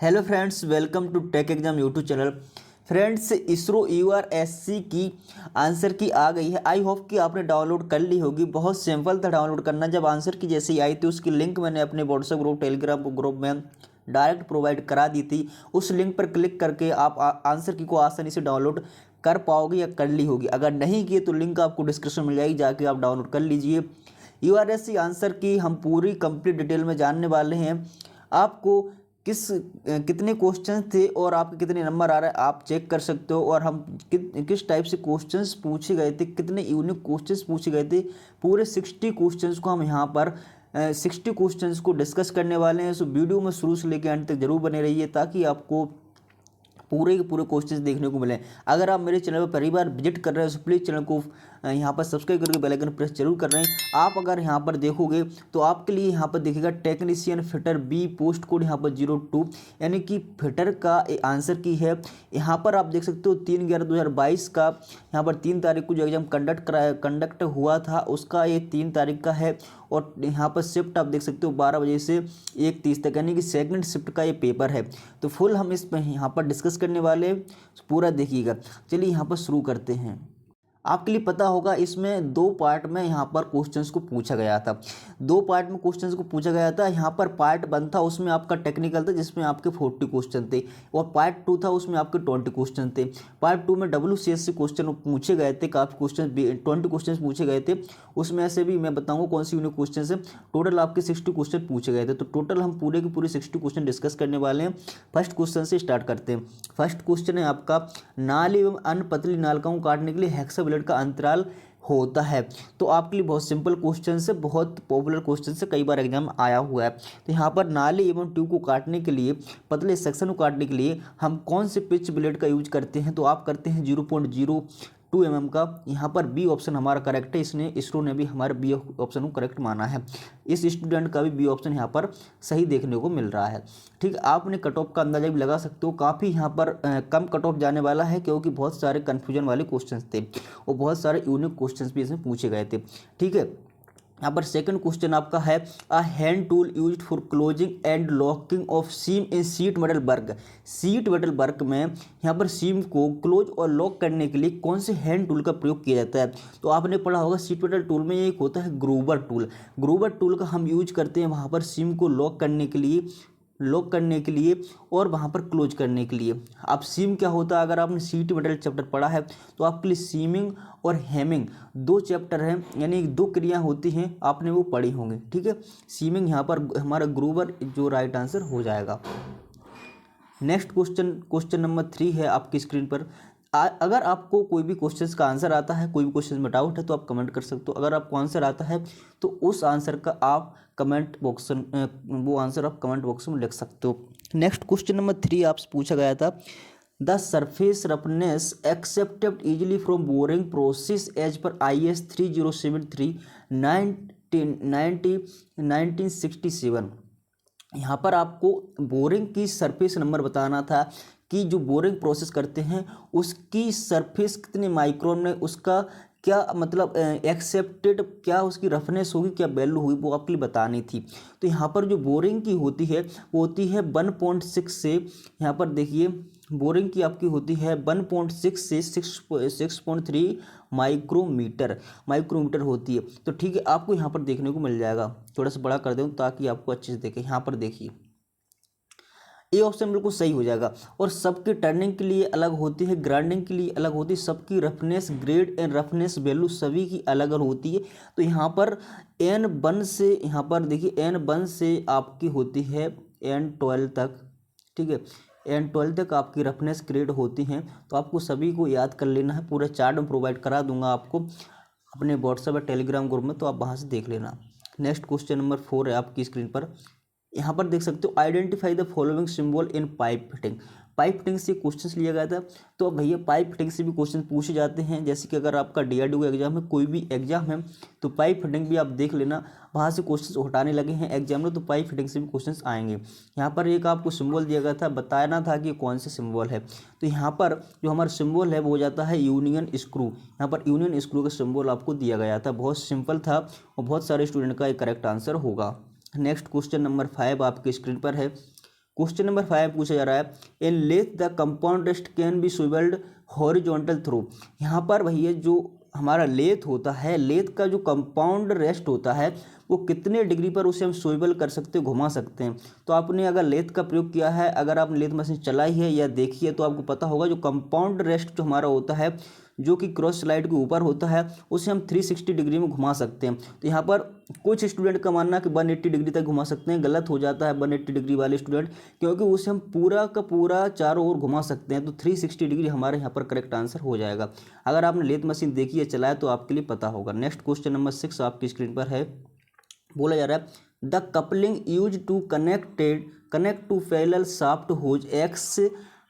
Hello friends, welcome to tech exam YouTube channel. Friends, ISRO URSC की answer key आ गई है। आई होप कि आपने डाउनलोड कर ली होगी। बहुत सिंपल था डाउनलोड करना। जब आंसर की जैसे ही आई थी उसकी लिंक मैंने अपने व्हाट्सएप ग्रुप टेलीग्राम ग्रुप में डायरेक्ट प्रोवाइड करा दी थी। उस लिंक पर क्लिक करके आप आंसर की को आसानी से डाउनलोड कर पाओगे या कर ली होगी। अगर नहीं किए तो लिंक आपको डिस्क्रिप्शन में मिल जाएगी, जाके आप डाउनलोड कर लीजिए। यूआरएससी आंसर की हम पूरी कंप्लीट डिटेल में जानने वाले हैं। आपको कितने क्वेश्चन थे और आपके कितने नंबर आ रहे हैं आप चेक कर सकते हो। और हम किस टाइप से क्वेश्चंस पूछे गए थे, कितने यूनिक क्वेश्चंस पूछे गए थे, पूरे 60 क्वेश्चंस को हम यहाँ पर 60 क्वेश्चंस को डिस्कस करने वाले हैं। सो वीडियो में शुरू से लेकर अंत तक जरूर बने रहिए ताकि आपको पूरे के पूरे क्वेश्चंस देखने को मिले। अगर आप मेरे चैनल पर पहली बार विजिट कर रहे हैं तो प्लीज़ चैनल को यहाँ पर सब्सक्राइब करके बेल आइकन प्रेस जरूर कर रहे हैं। आप अगर यहाँ पर देखोगे तो आपके लिए यहाँ पर देखिएगा technician fitter B, post code यहाँ पर 02, यानी कि फिटर का आंसर की है। यहाँ पर आप देख सकते हो 3/11/2022 का यहाँ पर 3 तारीख को जो एग्जाम कंडक्ट हुआ था उसका ये 3 तारीख का है। और यहाँ पर शिफ्ट आप देख सकते हो 12 बजे से 1:30 तक, यानी कि सेकंड शिफ्ट का ये पेपर है। तो फुल हम इस पर यहाँ पर डिस्कस करने वाले, पूरा देखिएगा। चलिए यहाँ पर शुरू करते हैं। आपके लिए पता होगा इसमें 2 पार्ट में यहाँ पर क्वेश्चंस को पूछा गया था। 2 पार्ट में क्वेश्चंस को पूछा गया था। यहाँ पर पार्ट 1 था, उसमें आपका टेक्निकल था जिसमें आपके 40 क्वेश्चन थे। और पार्ट 2 था, उसमें आपके 20 क्वेश्चन थे। पार्ट 2 में WCS से क्वेश्चन पूछे गए थे, काफ़ी क्वेश्चन 20 क्वेश्चन पूछे गए थे। उसमें से भी मैं बताऊँगा कौन सी यूनिक क्वेश्चन है। टोटल आपके 60 क्वेश्चन पूछे गए थे। तो टोटल हम पूरे के पूरे 60 क्वेश्चन डिस्कस करने वाले हैं। फर्स्ट क्वेश्चन से स्टार्ट करते हैं। फर्स्ट क्वेश्चन है आपका, नाली एवं अन्य पतली नालिकाओं को काटने के लिए हेक्साब्लेड का अंतराल होता है। तो आपके लिए बहुत सिंपल क्वेश्चन से, बहुत पॉपुलर क्वेश्चन से, कई बार एग्जाम आया हुआ है। तो यहाँ पर नाली एवं ट्यूब को काटने के लिए, पतले सेक्शन को काटने के लिए हम कौन से पिच ब्लेड का यूज करते हैं? तो आप करते हैं 0.02 mm का। यहाँ पर बी ऑप्शन हमारा करेक्ट है। इसरो ने भी हमारे बी ऑप्शन को करेक्ट माना है। इस स्टूडेंट का भी बी ऑप्शन यहाँ पर सही देखने को मिल रहा है। ठीक, आपने कट ऑफ का अंदाजा भी लगा सकते हो। काफ़ी यहाँ पर कम कट ऑफ जाने वाला है क्योंकि बहुत सारे कन्फ्यूजन वाले क्वेश्चंस थे और बहुत सारे यूनिक क्वेश्चंस भी इसमें पूछे गए थे। ठीक है, यहाँ पर सेकंड क्वेश्चन आपका है, a hand tool used for closing and locking of seam in sheet metal work. Sheet metal work में यहाँ पर सीम को क्लोज और लॉक करने के लिए कौन से हैंड टूल का प्रयोग किया जाता है? तो आपने पढ़ा होगा सीट मेटल टूल में एक होता है ग्रूबर टूल। ग्रूबर टूल का हम यूज करते हैं वहाँ पर सीम को लॉक करने के लिए और वहाँ पर क्लोज करने के लिए। अब सीम क्या होता है, अगर आपने सीट मेटल चैप्टर पढ़ा है तो आपके लिए सीमिंग और हेमिंग 2 चैप्टर हैं, यानी 2 क्रिया होती हैं, आपने वो पढ़ी होंगी। ठीक है, सीमिंग यहाँ पर हमारा ग्रूबर जो राइट आंसर हो जाएगा। नेक्स्ट क्वेश्चन नंबर 3 है आपकी स्क्रीन पर। अगर आपको कोई भी क्वेश्चन का आंसर आता है, कोई भी क्वेश्चन में डाउट है तो आप कमेंट कर सकते हो। अगर आपको आंसर आता है तो उस आंसर का आप कमेंट बॉक्स वो आंसर आप कमेंट बॉक्स में लिख सकते हो। नेक्स्ट क्वेश्चन नंबर 3 आपसे पूछा गया था, the surface roughness accepted easily from boring process as per IS 3073 1967। यहाँ पर आपको बोरिंग की सरफेस नंबर बताना था कि जो बोरिंग प्रोसेस करते हैं उसकी सरफेस कितने माइक्रोन में, उसका क्या मतलब एक्सेप्टेड, क्या उसकी रफनेस होगी, क्या वैल्यू हुई, वो आपके लिए बतानी थी। तो यहाँ पर जो बोरिंग की होती है वो होती है 1.6 से, यहाँ पर देखिए बोरिंग की आपकी होती है 1.6 से 6.3 माइक्रोमीटर होती है। तो ठीक है, आपको यहाँ पर देखने को मिल जाएगा। थोड़ा सा बड़ा कर दूँ ताकि आपको अच्छे से देखें। यहाँ पर देखिए ए ऑप्शन बिल्कुल सही हो जाएगा। और सबकी टर्निंग के लिए अलग होती है, ग्राइंडिंग के लिए अलग होती है, सबकी roughness grade and roughness value सभी की अलग अलग होती है। तो यहाँ पर N1 से, यहाँ पर देखिए N1 से आपकी होती है N12 तक। ठीक है, N12 तक आपकी रफनेस ग्रेड होती हैं। तो आपको सभी को याद कर लेना है। पूरा चार्ट में प्रोवाइड करा दूंगा आपको अपने व्हाट्सएप और टेलीग्राम ग्रुप में, तो आप वहाँ से देख लेना। नेक्स्ट क्वेश्चन नंबर 4 है आपकी स्क्रीन पर। यहाँ पर देख सकते हो, identify the following symbol in pipe fitting. Pipe fitting से क्वेश्चन लिया गया था। तो भैया पाइप फिटिंग से भी क्वेश्चन पूछे जाते हैं। जैसे कि अगर आपका DRDO का एग्जाम है, कोई भी एग्जाम है, तो पाइप फिटिंग भी आप देख लेना। वहाँ से क्वेश्चन उठाने लगे हैं एग्जाम में, तो पाइप फिटिंग से भी क्वेश्चन आएंगे। यहाँ पर एक आपको सिंबल दिया गया था, बताना था कि कौन से सिंबल है। तो यहाँ पर जो हमारा सिंबल है वो हो जाता है यूनियन स्क्रू। यहाँ पर यूनियन स्क्रू का सिंबल आपको दिया गया था। बहुत सिंपल था और बहुत सारे स्टूडेंट का एक करेक्ट आंसर होगा। नेक्स्ट क्वेश्चन नंबर 5 आपके स्क्रीन पर है। क्वेश्चन नंबर 5 पूछा जा रहा है, in lathe the compound rest can be swivelled horizontal through. यहाँ पर भैया जो हमारा लेथ होता है, लेथ का जो कंपाउंड रेस्ट होता है वो कितने डिग्री पर उसे हम स्विवल कर सकते हैं, घुमा सकते हैं। तो आपने अगर लेथ का प्रयोग किया है, अगर आपने लेथ मशीन चलाई है या देखी है तो आपको पता होगा जो कंपाउंड रेस्ट जो हमारा होता है, जो कि क्रॉस स्लाइड के ऊपर होता है, उसे हम 360 डिग्री में घुमा सकते हैं। तो यहाँ पर कुछ स्टूडेंट का मानना कि 180 डिग्री तक घुमा सकते हैं, गलत हो जाता है 180 डिग्री वाले स्टूडेंट, क्योंकि उसे हम पूरा का पूरा चारों ओर घुमा सकते हैं। तो 360 डिग्री हमारे यहाँ पर करेक्ट आंसर हो जाएगा। अगर आपने लेथ मशीन देखी है, चलाया, तो आपके लिए पता होगा। नेक्स्ट क्वेश्चन नंबर 6 आपकी स्क्रीन पर है। बोला जा रहा है the coupling use to connect two parallel shaft whose axes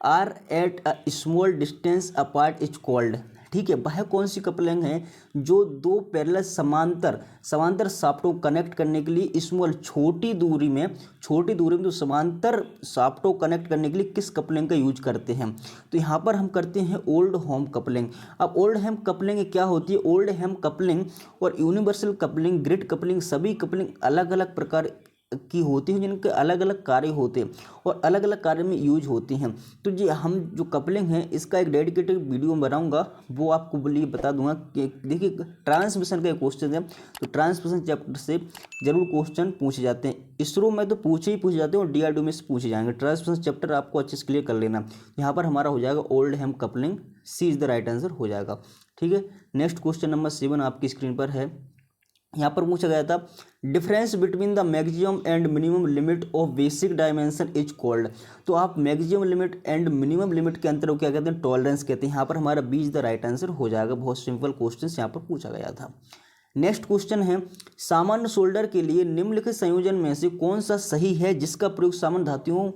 are at a small distance apart is called. ठीक है, वह कौन सी कपलिंग है जो दो पैरेलल समांतर शाफ्टों को कनेक्ट करने के लिए स्मॉल छोटी दूरी में तो समांतर शाफ्टों को कनेक्ट करने के लिए किस कपलिंग का यूज करते हैं। तो यहाँ पर हम करते हैं ओल्ड होम कपलिंग। अब ओल्ड हेम कपलिंग क्या होती है? ओल्ड हेम कपलिंग और यूनिवर्सल कपलिंग, ग्रिड कपलिंग, सभी कपलिंग अलग अलग प्रकार की होती हैं, जिनके अलग अलग कार्य होते हैं और अलग अलग कार्य में यूज होती हैं। तो जी हम जो कपलिंग है इसका एक डेडिकेटेड वीडियो बनाऊंगा, वो आपको बोलिए बता दूंगा कि देखिए ट्रांसमिशन का क्वेश्चन है, तो ट्रांसमिशन चैप्टर से जरूर क्वेश्चन पूछे जाते हैं। इसरो में तो पूछे जाते हैं और डीआरडीओ में से पूछे जाएंगे। ट्रांसमिशन चैप्टर आपको अच्छे से क्लियर कर लेना। यहाँ पर हमारा हो जाएगा Oldham coupling, C is the right answer हो जाएगा। ठीक है, नेक्स्ट क्वेश्चन नंबर 7 आपकी स्क्रीन पर है। यहाँ पर पूछा गया था difference between the maximum and minimum limit of basic dimension is called. तो आप maximum limit and minimum limit के अंतर को क्या कहते हैं? टॉलरेंस कहते हैं। यहाँ पर हमारा B is the right answer हो जाएगा। बहुत सिंपल क्वेश्चन यहाँ पर पूछा गया था। नेक्स्ट क्वेश्चन है सामान्य शोल्डर के लिए निम्नलिखित संयोजन में से कौन सा सही है जिसका प्रयोग सामान्य धातुओं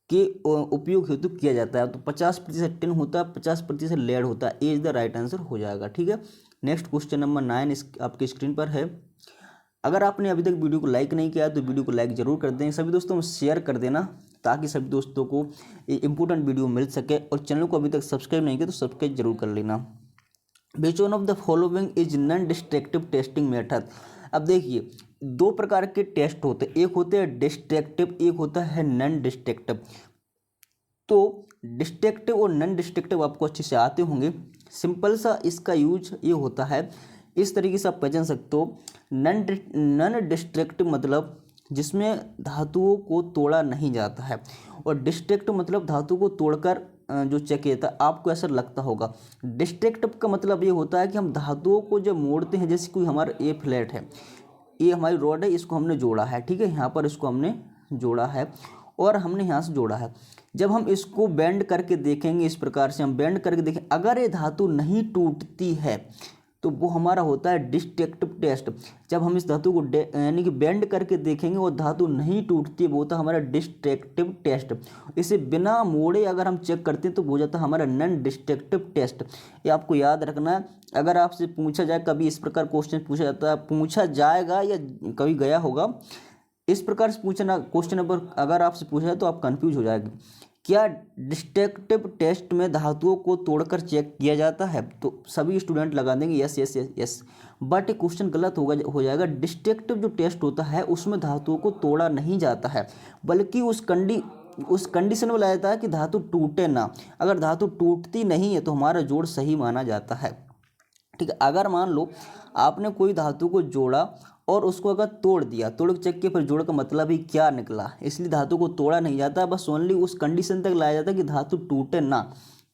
के उपयोग हेतु किया जाता है? तो 50% टिन होता है, 50% लेड होता है। ए इज द राइट आंसर हो जाएगा। ठीक है, नेक्स्ट क्वेश्चन नंबर 9 आपकी स्क्रीन पर है। अगर आपने अभी तक वीडियो को लाइक नहीं किया तो वीडियो को लाइक जरूर कर दें, सभी दोस्तों में शेयर कर देना ताकि सभी दोस्तों को इंपॉर्टेंट वीडियो मिल सके। और चैनल को अभी तक सब्सक्राइब नहीं किया तो सब्सक्राइब जरूर कर लेना। Which one of the following is non destructive testing method. अब देखिए दो प्रकार के टेस्ट होते हैं, एक होते हैं डिस्ट्रक्टिव, एक होता है नॉन डिस्ट्रक्टिव। तो डिस्ट्रक्टिव और नॉन डिस्ट्रक्टिव आपको अच्छे से आते होंगे। सिंपल सा इसका यूज ये होता है, इस तरीके से आप पहचान सकते हो। नॉन डिस्ट्रक्टिव मतलब जिसमें धातुओं को तोड़ा नहीं जाता है, और डिस्ट्रक्टिव मतलब धातु को तोड़कर जो चेक किया जाता है। आपको ऐसा लगता होगा डिस्ट्रक्टिव का मतलब ये होता है कि हम धातुओं को जब मोड़ते हैं, जैसे कोई हमारा ए फ्लैट है, ये हमारी रॉड है, इसको हमने जोड़ा है, ठीक है, यहाँ पर इसको हमने जोड़ा है और हमने यहाँ से जोड़ा है। जब हम इसको बेंड करके देखेंगे, इस प्रकार से हम बेंड करके देखें, अगर ये धातु नहीं टूटती है तो वो हमारा होता है डिस्ट्रक्टिव टेस्ट। जब हम इस धातु को यानी कि बेंड करके देखेंगे और धातु नहीं टूटती, वो होता है हमारा डिस्ट्रक्टिव टेस्ट। इसे बिना मोड़े अगर हम चेक करते हैं तो वो हो जाता है हमारा नॉन डिस्ट्रक्टिव टेस्ट। ये आपको याद रखना है। अगर आपसे पूछा जाए, कभी इस प्रकार क्वेश्चन पूछा जाएगा या कभी गया होगा, इस प्रकार से पूछना क्वेश्चन नंबर अगर आपसे पूछा जाए तो आप कंफ्यूज हो जाएंगे। क्या डिस्ट्रक्टिव टेस्ट में धातुओं को तोड़कर चेक किया जाता है? तो सभी स्टूडेंट लगा देंगे yes yes yes yes, but question गलत हो जाएगा। डिस्ट्रक्टिव जो टेस्ट होता है उसमें धातुओं को तोड़ा नहीं जाता है, बल्कि उस कंडीशन में लाया जाता है कि धातु टूटे ना। अगर धातु टूटती नहीं है तो हमारा जोड़ सही माना जाता है। ठीक है, अगर मान लो आपने कोई धातु को जोड़ा और उसको अगर तोड़ दिया, तोड़ के चेक किया, फिर जोड़ का मतलब ही क्या निकला, इसलिए धातु को तोड़ा नहीं जाता, बस ओनली उस कंडीशन तक लाया जाता है कि धातु टूटे ना।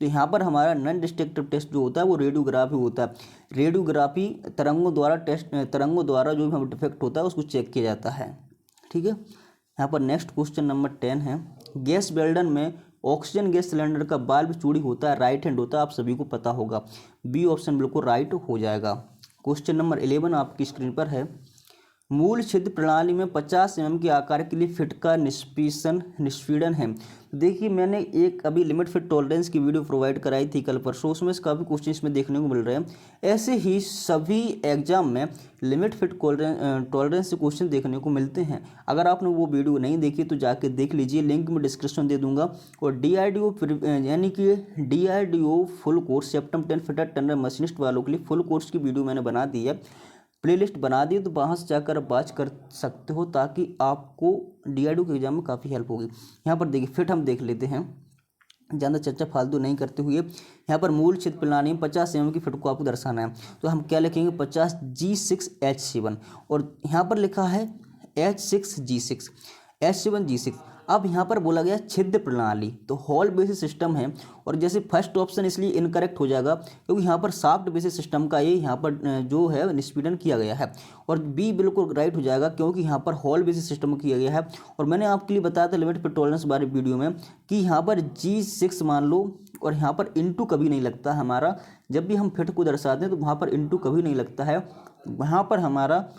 तो यहाँ पर हमारा नॉन डिस्ट्रक्टिव टेस्ट जो होता है वो रेडियोग्राफी होता है। रेडियोग्राफी तरंगों द्वारा जो भी डिफेक्ट होता है उसको चेक किया जाता है। ठीक है, यहाँ पर नेक्स्ट क्वेश्चन नंबर 10 है। गैस वेल्डन में ऑक्सीजन गैस सिलेंडर का बाल्ब चूड़ी होता है, राइट हैंड होता है, आप सभी को पता होगा। बी ऑप्शन बिल्कुल राइट हो जाएगा। क्वेश्चन नंबर 11 आपकी स्क्रीन पर है। मूल छिद्र प्रणाली में 50 mm के आकार के लिए फिट का निष्पीड़न है। देखिए मैंने एक अभी लिमिट फिट टॉलरेंस की वीडियो प्रोवाइड कराई थी कल परसों, उसमें से काफ़ी क्वेश्चन इसमें देखने को मिल रहे हैं। ऐसे ही सभी एग्जाम में लिमिट फिट टॉलरेंस से क्वेश्चन देखने को मिलते हैं। अगर आपने वो वीडियो नहीं देखी तो जाके देख लीजिए, लिंक में डिस्क्रिप्शन दे दूंगा। और डीआरडीओ यानी कि DRDO full course September 10 fitter turner machinist वालों के लिए फुल कोर्स की वीडियो मैंने बना दी है, प्लेलिस्ट बना दी, तो वहाँ से जाकर आप वॉच कर सकते हो, ताकि आपको DRDO के एग्जाम में काफ़ी हेल्प होगी। यहाँ पर देखिए फिट हम देख लेते हैं, ज़्यादा चर्चा फालतू नहीं करते हुए। यहाँ पर मूल क्षेत्र प्रणाली में 50 mm की फिट को आपको दर्शाना है, तो हम क्या लिखेंगे 50G6H7, और यहाँ पर लिखा है H7G6। अब यहाँ पर बोला गया छिद्र प्रणाली, तो हॉल बेसिस सिस्टम है, और जैसे फर्स्ट ऑप्शन इसलिए इनकरेक्ट हो जाएगा क्योंकि यहाँ पर शाफ्ट बेसिस सिस्टम का ये यहाँ पर जो है निष्पीड़न किया गया है, और बी बिल्कुल राइट हो जाएगा क्योंकि यहाँ पर हॉल बेसिस सिस्टम किया गया है। और मैंने आपके लिए बताया था लिमिट पर टॉलरेंस वाले वीडियो में कि यहाँ पर G6 मान लो, और यहाँ पर इंटू कभी नहीं लगता हमारा, जब भी हम फिट को दर्शाते हैं तो वहाँ पर इंटू कभी नहीं लगता है। वहाँ पर हमारा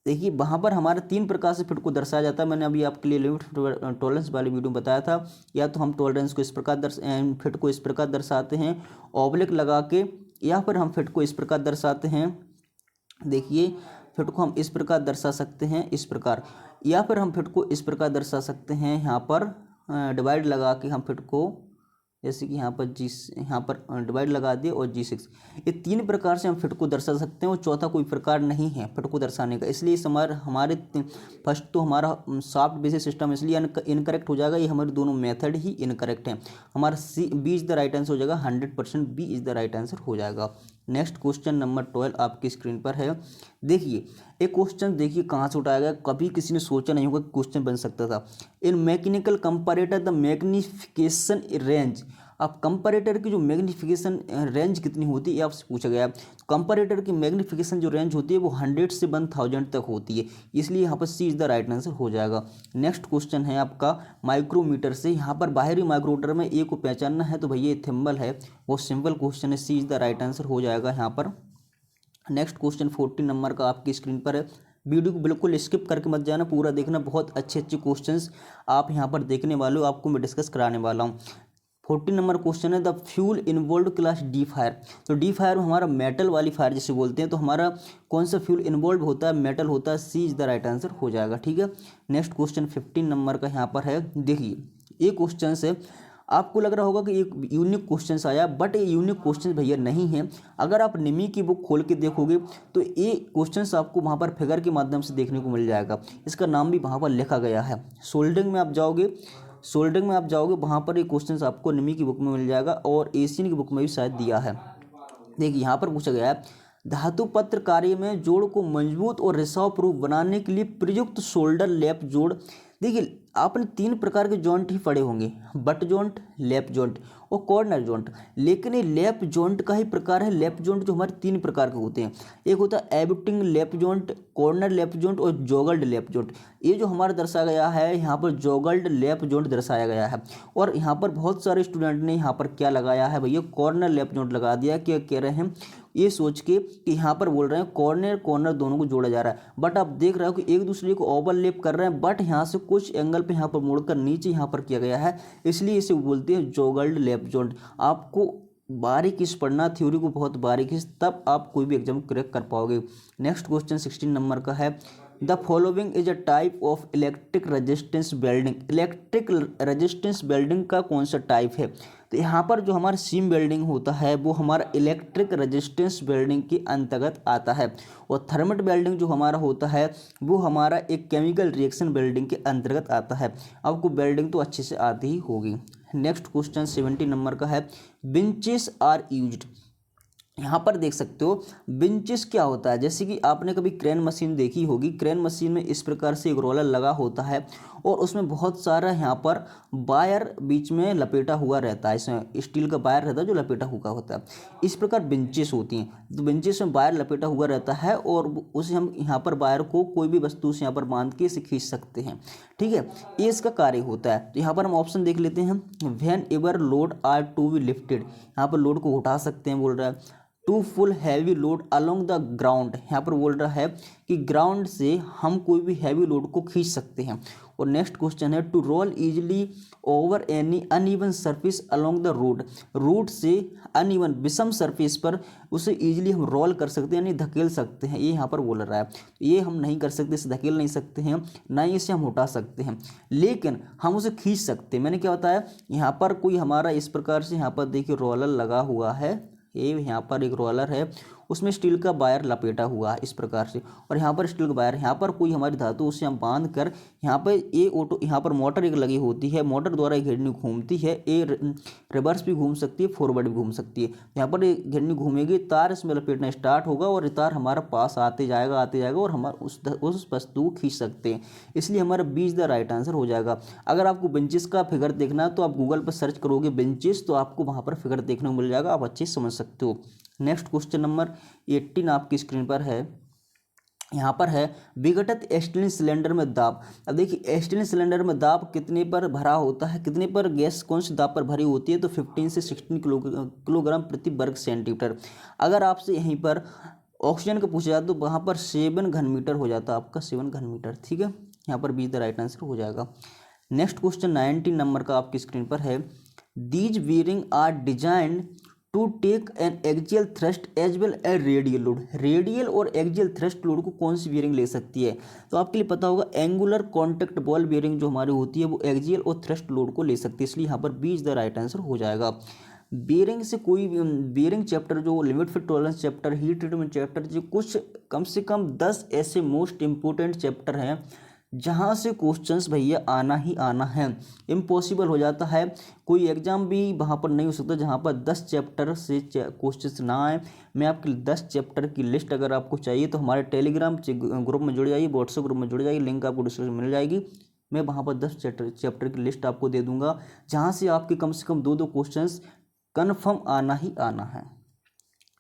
देखिए, वहाँ पर हमारे 3 प्रकार से फिट को दर्शाया जाता है। मैंने अभी आपके लिए लिमिट टॉलरेंस वाली वीडियो में बताया था। या तो हम टॉलरेंस को इस प्रकार फिट को इस प्रकार दर्शाते हैं ऑब्लिक लगा के, या फिर हम फिट को इस प्रकार दर्शाते हैं, देखिए फिट को हम इस प्रकार दर्शा सकते हैं, इस प्रकार, या फिर हम फिट को इस प्रकार दर्शा सकते हैं, यहाँ पर डिवाइड लगा के हम फिट को, जैसे कि यहाँ पर डिवाइड लगा दिए और G6, ये 3 प्रकार से हम फिट को दर्शा सकते हैं, और चौथा कोई प्रकार नहीं है फिट को दर्शाने का। इसलिए इस हमारे फर्स्ट तो हमारा सॉफ्ट बेसिस सिस्टम इसलिए इनकरेक्ट हो जाएगा, ये हमारे दोनों मेथड ही इनकरेक्ट हैं। हमारा B is the right answer हो जाएगा, 100% B is the right answer हो जाएगा। नेक्स्ट क्वेश्चन नंबर 12 आपकी स्क्रीन पर है। देखिए एक क्वेश्चन, देखिए कहाँ से उठाया गया, कभी किसी ने सोचा नहीं होगा क्वेश्चन बन सकता था। इन mechanical comparator the magnification range, अब कंपैरेटर की जो मैग्निफिकेशन रेंज कितनी होती है ये आपसे पूछा गया है। कंपैरेटर की मैग्निफिकेशन जो रेंज होती है वो 100 से 1000 तक होती है, इसलिए यहाँ पर सी इज द राइट आंसर हो जाएगा। नेक्स्ट क्वेश्चन है आपका माइक्रोमीटर से। यहाँ पर बाहरी माइक्रोमीटर में ए को पहचानना है, तो भैया ये थिम्बल है, वो सिंपल क्वेश्चन है, C is the right answer हो जाएगा यहाँ पर। नेक्स्ट क्वेश्चन 14 नंबर का आपकी स्क्रीन पर है। वीडियो को बिल्कुल स्किप करके मत जाना, पूरा देखना, बहुत अच्छे क्वेश्चंस आप यहाँ पर देखने वाले हो, आपको मैं डिस्कस कराने वाला हूँ। 14 नंबर क्वेश्चन है the fuel involve class D fire. तो डी फायर हमारा मेटल वाली फायर जिसे बोलते हैं, तो हमारा कौन सा फ्यूल इन्वॉल्व होता है, मेटल होता है, C is the right answer हो जाएगा। ठीक है, नेक्स्ट क्वेश्चन 15 नंबर का यहाँ पर है। देखिए ये क्वेश्चन से आपको लग रहा होगा कि एक यूनिक क्वेश्चन आया, बट ये यूनिक क्वेश्चन भैया नहीं है। अगर आप निमी की बुक खोल के देखोगे तो ये क्वेश्चन आपको वहाँ पर फिगर के माध्यम से देखने को मिल जाएगा, इसका नाम भी वहाँ पर लिखा गया है। सोल्डरिंग में आप जाओगे वहाँ पर ये क्वेश्चन आपको निमी की बुक में मिल जाएगा, और एशियन की बुक में भी शायद दिया है। देखिए यहाँ पर पूछा गया है धातु पत्र कार्य में जोड़ को मजबूत और रिसाव प्रूफ बनाने के लिए प्रयुक्त शोल्डर लैप जोड़। देखिए आपने 3 प्रकार के जॉइंट ही पढ़े होंगे, बट जॉइंट, लैप जॉइंट और कॉर्नर जॉइंट, लेकिन ये लैप जॉइंट का ही प्रकार है। लैप जॉइंट जो हमारे 3 प्रकार के होते हैं, एक होता है abutting lap joint, corner lap joint और जोगल्ड लैप जॉइंट। ये जो हमारा दर्शाया गया है यहाँ पर जोगल्ड लैप जॉइंट दर्शाया गया है, और यहाँ पर बहुत सारे स्टूडेंट ने यहाँ पर क्या लगाया है भैया, कॉर्नर लैप जॉइंट लगा दिया। क्या कह रहे हैं ये सोच के कि यहाँ पर बोल रहे हैं कॉर्नर दोनों को जोड़ा जा रहा है, बट आप देख रहे हो कि एक दूसरे को ओवरलैप कर रहे हैं, बट यहाँ से कुछ एंगल पे यहाँ पर मोड़कर नीचे यहाँ पर किया गया है, इसलिए इसे बोलते हैं जोगल्ड लैप जॉइंट। आपको बारीकी से पढ़ना, थ्योरी को बहुत बारीकी से, तब आप कोई भी एग्जाम क्रैक कर पाओगे। नेक्स्ट क्वेश्चन 16 नंबर का है the following is a type of electric resistance welding. Electric resistance welding का कौन सा टाइप है, तो यहाँ पर जो हमारा सीम वेल्डिंग होता है वो हमारा इलेक्ट्रिक रेजिस्टेंस वेल्डिंग के अंतर्गत आता है, और थर्मल वेल्डिंग जो हमारा होता है वो हमारा एक केमिकल रिएक्शन वेल्डिंग के अंतर्गत आता है। आपको वेल्डिंग तो अच्छे से आती ही होगी। नेक्स्ट क्वेश्चन 70 नंबर का है बिंचेस आर यूज्ड। यहाँ पर देख सकते हो बिंचेस क्या होता है, जैसे कि आपने कभी क्रेन मशीन देखी होगी। क्रेन मशीन में इस प्रकार से एक रोलर लगा होता है, और उसमें बहुत सारा यहाँ पर वायर बीच में लपेटा हुआ रहता है, इसमें स्टील का वायर रहता है जो लपेटा हुआ होता है। इस प्रकार बेंचेस होती हैं, तो बेंचेस में वायर लपेटा हुआ रहता है, और उसे हम यहाँ पर वायर को कोई भी वस्तु से यहाँ पर बांध के इसे खींच सकते हैं। ठीक है, ये इसका कार्य होता है। तो यहाँ पर हम ऑप्शन देख लेते हैं, whenever load are to be lifted, यहाँ पर लोड को उठा सकते हैं बोल रहा है। To pull heavy load along the ground, यहाँ पर बोल रहा है कि ग्राउंड से हम कोई भी हैवी लोड को खींच सकते हैं। और नेक्स्ट क्वेश्चन है to roll easily over any uneven surface along the road. Road से अनइवन विषम सरफेस पर उसे इजीली हम रोल कर सकते हैं, यानी धकेल सकते हैं, ये यहाँ पर बोल रहा है। ये हम नहीं कर सकते, इसे धकेल नहीं सकते हैं, ना ही इसे हम उठा सकते हैं, लेकिन हम उसे खींच सकते हैं। मैंने क्या बताया, यहाँ पर कोई हमारा इस प्रकार से यहाँ पर देखिए रोलर लगा हुआ है, ये यहाँ पर एक रोलर है, उसमें स्टील का वायर लपेटा हुआ है इस प्रकार से, और यहाँ पर स्टील का वायर, यहाँ पर कोई हमारी धातु उसे हम बांध कर यहाँ पर ए ऑटो, यहाँ पर मोटर एक लगी होती है, मोटर द्वारा एक घिरनी घूमती है, ए रिवर्स भी घूम सकती है, फॉरवर्ड भी घूम सकती है। यहाँ पर एक घिरनी घूमेगी, तार इसमें लपेटना स्टार्ट होगा और तार हमारा पास आते जाएगा और हमारा उस वस्तु को खींच सकते हैं, इसलिए हमारा B is the right answer हो जाएगा। अगर आपको बेंचेस का फिगर देखना है तो आप गूगल पर सर्च करोगे बेंचेस, तो आपको वहाँ पर फिगर देखने को मिल जाएगा, आप अच्छे से समझ सकते हो। नेक्स्ट क्वेश्चन नंबर 18 आपकी स्क्रीन पर है, यहाँ पर है विघटित स्टील सिलेंडर में दाब। अब देखिए स्टील सिलेंडर में दाब कितने पर भरा होता है, कितने पर गैस कौन सी दाब पर भरी होती है, तो 15 से 16 किलोग्राम प्रति वर्ग सेंटीमीटर। अगर आपसे यहीं पर ऑक्सीजन का पूछा जाए तो वहाँ पर 7 घन मीटर हो जाता है आपका, 7 घन मीटर, ठीक है, यहाँ पर बी द राइट आंसर हो जाएगा। नेक्स्ट क्वेश्चन 19 नंबर का आपकी स्क्रीन पर है, these bearings are designed to take an axial thrust as well as radial load. Radial और एक्सियल थ्रस्ट लोड को कौन सी बीयरिंग ले सकती है, तो आपके लिए पता होगा एंगुलर कॉन्टैक्ट बॉल बीयरिंग जो हमारी होती है वो एक्सियल और थ्रस्ट लोड को ले सकती है, इसलिए यहाँ पर B is the right answer हो जाएगा। बीयरिंग से कोई बीयरिंग चैप्टर जो limit fit tolerance chapter, heat treatment chapter, जो कुछ कम से कम 10 ऐसे मोस्ट इंपॉर्टेंट चैप्टर हैं जहाँ से क्वेश्चंस भैया आना ही आना है, इम्पॉसिबल हो जाता है, कोई एग्जाम भी वहाँ पर नहीं हो सकता जहाँ पर 10 चैप्टर से क्वेश्चंस ना आए। मैं आपकी 10 चैप्टर की लिस्ट अगर आपको चाहिए तो हमारे टेलीग्राम ग्रुप में जुड़ जाइए, व्हाट्सएप ग्रुप में जुड़ जाइए, लिंक आपको डिस्क्रिप्शन में मिल जाएगी। मैं वहाँ पर 10 चैप्टर की लिस्ट आपको दे दूंगा जहाँ से आपके कम से कम 2-2 क्वेश्चंस कन्फर्म आना ही आना है।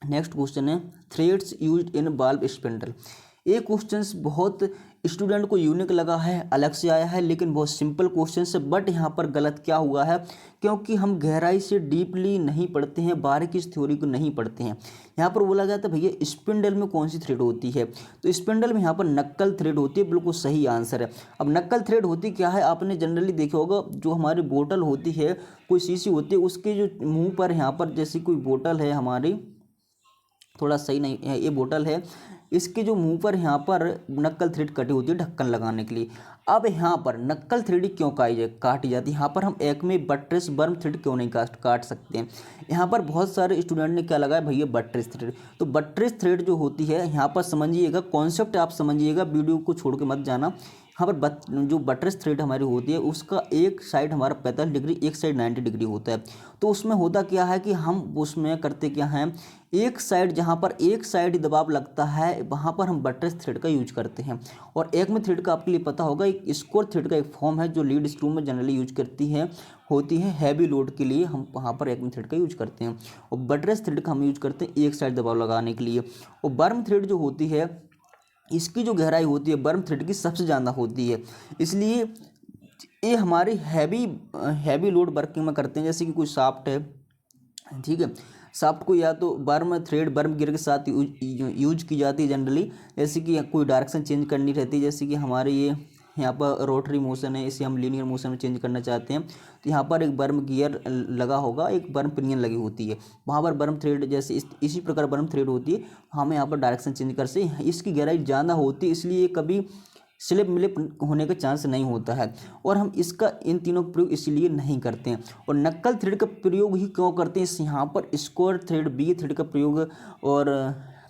नेक्स्ट क्वेश्चन है threads used in bulb spindle. ये क्वेश्चंस बहुत स्टूडेंट को यूनिक लगा है, अलग से आया है, लेकिन बहुत सिंपल क्वेश्चन है। बट यहाँ पर गलत क्या हुआ है, क्योंकि हम गहराई से डीपली नहीं पढ़ते हैं, बारीकी इस थ्योरी को नहीं पढ़ते हैं। यहाँ पर बोला जाता है भैया स्पिंडल में कौन सी थ्रेड होती है, तो स्पिंडल में यहाँ पर नक्कल थ्रेड होती है, बिल्कुल सही आंसर है। अब नक्कल थ्रेड होती क्या है, आपने जनरली देखा होगा जो हमारी बोतल होती है, कोई शीशी होती है, उसके जो मुँह पर यहाँ पर जैसे कोई बोतल है हमारी, थोड़ा सही नहीं है, ये बोतल है, इसके जो मुंह पर यहाँ पर नक्कल थ्रेड कटी होती है ढक्कन लगाने के लिए। अब यहाँ पर नक्कल थ्रेड क्यों काटी जाती है, यहाँ पर हम एक में बट्रेस बर्म थ्रेड क्यों नहीं काट सकते हैं। यहाँ पर बहुत सारे स्टूडेंट ने क्या लगाया भैया बट्रेस थ्रेड, तो बट्रेस थ्रेड जो होती है यहाँ पर समझिएगा, कॉन्सेप्ट आप समझिएगा, वीडियो को छोड़ के मत जाना। यहाँ पर जो बट्रेस थ्रेड हमारी होती है उसका एक साइड हमारा 45 डिग्री, एक साइड 90 डिग्री होता है। तो उसमें होता क्या है कि हम उसमें करते क्या हैं, एक साइड जहाँ पर एक साइड दबाव लगता है वहाँ पर हम बट्रेस थ्रेड का यूज करते हैं। और एक में थ्रेड का आपके लिए पता होगा एक स्क्वायर थ्रेड का एक फॉर्म है जो लीड स्क्रू में जनरली यूज करती है, होती है हैवी लोड के लिए, हम वहाँ पर एक में थ्रेड का यूज करते हैं। और बट्रेस थ्रेड का हम यूज करते हैं एक साइड दबाव लगाने के लिए। और बर्म थ्रेड जो होती है इसकी जो गहराई होती है बर्म थ्रेड की सबसे ज़्यादा होती है, इसलिए ये हमारी हैवी लोड वर्किंग में करते हैं। जैसे कि कोई शाफ्ट है, ठीक है, शाफ्ट को या तो बर्म थ्रेड बर्म गियर के साथ यूज की जाती है जनरली, जैसे कि कोई डायरेक्शन चेंज करनी रहती है, जैसे कि हमारे ये यहाँ पर रोटरी मोशन है, इसे हम लीनियर मोशन में चेंज करना चाहते हैं, तो यहाँ पर एक बर्म गियर लगा होगा, एक बर्म पिनियन लगी होती है, वहाँ पर बर्म थ्रेड जैसे इसी प्रकार बर्म थ्रेड होती है, हमें यहाँ पर डायरेक्शन चेंज कर से इसकी गहराई ज़्यादा होती है, इसलिए कभी स्लिप मिलिप होने का चांस नहीं होता है। और हम इसका इन तीनों का प्रयोग इसीलिए नहीं करते हैं। और नक्कल थ्रेड का प्रयोग ही क्यों करते हैं, यहाँ पर स्क्वायर थ्रेड बी थ्रेड का प्रयोग और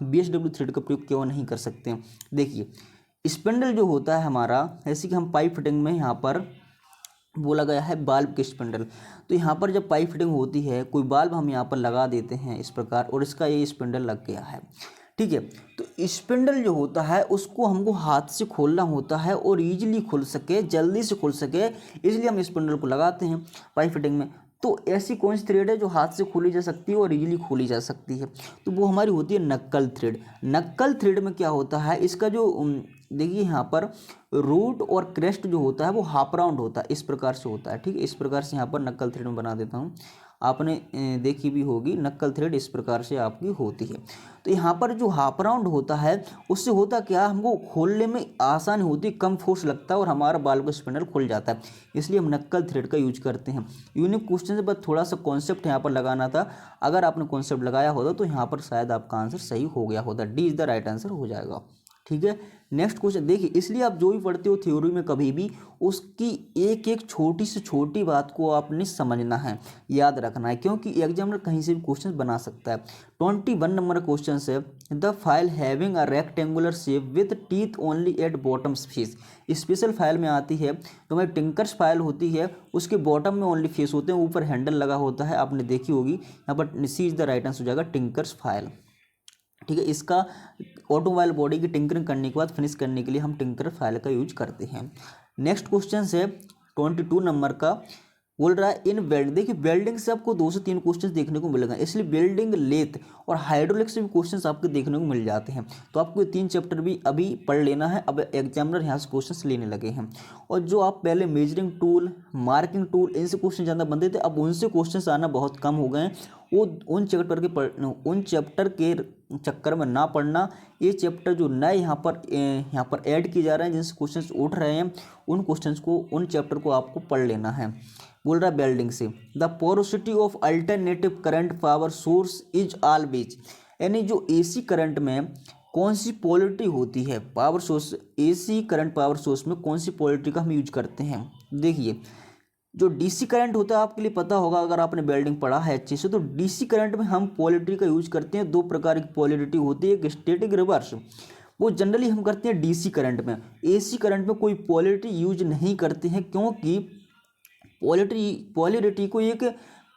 BSW थ्रेड का प्रयोग क्यों नहीं कर सकते हैं। देखिए स्पिंडल जो होता है हमारा, जैसे कि हम पाइप फिटिंग में यहाँ पर बोला गया है बाल्ब के स्पिंडल, तो यहाँ पर जब पाइप फिटिंग होती है कोई बाल्ब हम यहाँ पर लगा देते हैं इस प्रकार, और इसका ये स्पिंडल लग गया है, ठीक है, तो स्पिंडल जो होता है उसको हमको हाथ से खोलना होता है और ईजिली खुल सके, जल्दी से खुल सके, इसलिए हम स्पिंडल को लगाते हैं पाइप फिटिंग में। तो ऐसी कौन सी थ्रेड है जो हाथ से खोली जा सकती है और इजीली खोली जा सकती है, तो वो हमारी होती है नक्कल थ्रेड। नक्कल थ्रेड में क्या होता है, इसका जो देखिए यहाँ पर रूट और क्रेस्ट जो होता है वो हाफ राउंड होता है, इस प्रकार से होता है, ठीक है, इस प्रकार से यहाँ पर नक्कल थ्रेड में बना देता हूँ, आपने देखी भी होगी नक्कल थ्रेड इस प्रकार से आपकी होती है। तो यहाँ पर जो हाफ राउंड होता है उससे होता क्या, हमको खोलने में आसानी होती है, कम फोर्स लगता है और हमारा बाल का स्पिंडल खुल जाता है, इसलिए हम नक्कल थ्रेड का यूज करते हैं। यूनिक क्वेश्चन से बस थोड़ा सा कॉन्सेप्ट यहाँ पर लगाना था, अगर आपने कॉन्सेप्ट लगाया होता तो यहाँ पर शायद आपका आंसर सही हो गया होता, D is the right answer हो जाएगा। ठीक है। नेक्स्ट क्वेश्चन देखिए, इसलिए आप जो भी पढ़ते हो थ्योरी में कभी भी उसकी एक एक छोटी से छोटी बात को आपने समझना है, याद रखना है, क्योंकि एग्जामिनर कहीं से भी क्वेश्चन बना सकता है। 21 नंबर क्वेश्चन है, the file having a rectangular shape with teeth only at bottom face. Special file में आती है, तो हमारी टिंकर्स फाइल होती है, उसके बॉटम में ओनली फेस होते हैं, ऊपर हैंडल लगा होता है, आपने देखी होगी। यहाँ पर सी इज द राइट आंसर हो जाएगा टिंकर्स फाइल। ठीक है, इसका ऑटोमोबाइल बॉडी की टिंकरिंग करने के बाद फिनिश करने के लिए हम टिंकर फाइल का यूज करते हैं। नेक्स्ट क्वेश्चन है 22 नंबर का, बोल रहा है इन वेल्ड, देखिए वेल्डिंग से आपको 2 से 3 क्वेश्चन देखने को मिलेगा, इसलिए वेल्डिंग, लेथ और हाइड्रोलिक से भी क्वेश्चंस आपको देखने को मिल जाते हैं। तो आपको 3 चैप्टर भी अभी पढ़ लेना है, अब एग्जामिनर यहाँ से क्वेश्चंस लेने लगे हैं। और जो आप पहले मेजरिंग टूल, मार्किंग टूल, इनसे क्वेश्चन ज़्यादा बनते थे, अब उनसे क्वेश्चंस आना बहुत कम हो गए हैं। वो उन चैप्टर के चक्कर में ना पढ़ना, ये चैप्टर जो नए यहाँ पर ऐड किए जा रहे हैं, जिनसे क्वेश्चंस उठ रहे हैं, उन क्वेश्चंस को, उन चैप्टर को आपको पढ़ लेना है। बोल रहा है वेल्डिंग से, the porosity of alternative current power source is always, यानी जो एसी करंट में कौन सी पोलरिटी होती है, power source, AC current power source में कौन सी पोलरिटी का हम यूज करते हैं। देखिए जो डीसी करंट होता है, आपके लिए पता होगा अगर आपने वेल्डिंग पढ़ा है अच्छे से, तो डीसी करंट में हम पोलरिटी का यूज करते हैं। 2 प्रकार की पोलरिटी होती है, एक स्टैटिक, रिवर्स। वो जनरली हम करते हैं डीसी करंट में। एसी करंट में कोई पोलरिटी यूज नहीं करते हैं, क्योंकि पोलरिटी को एक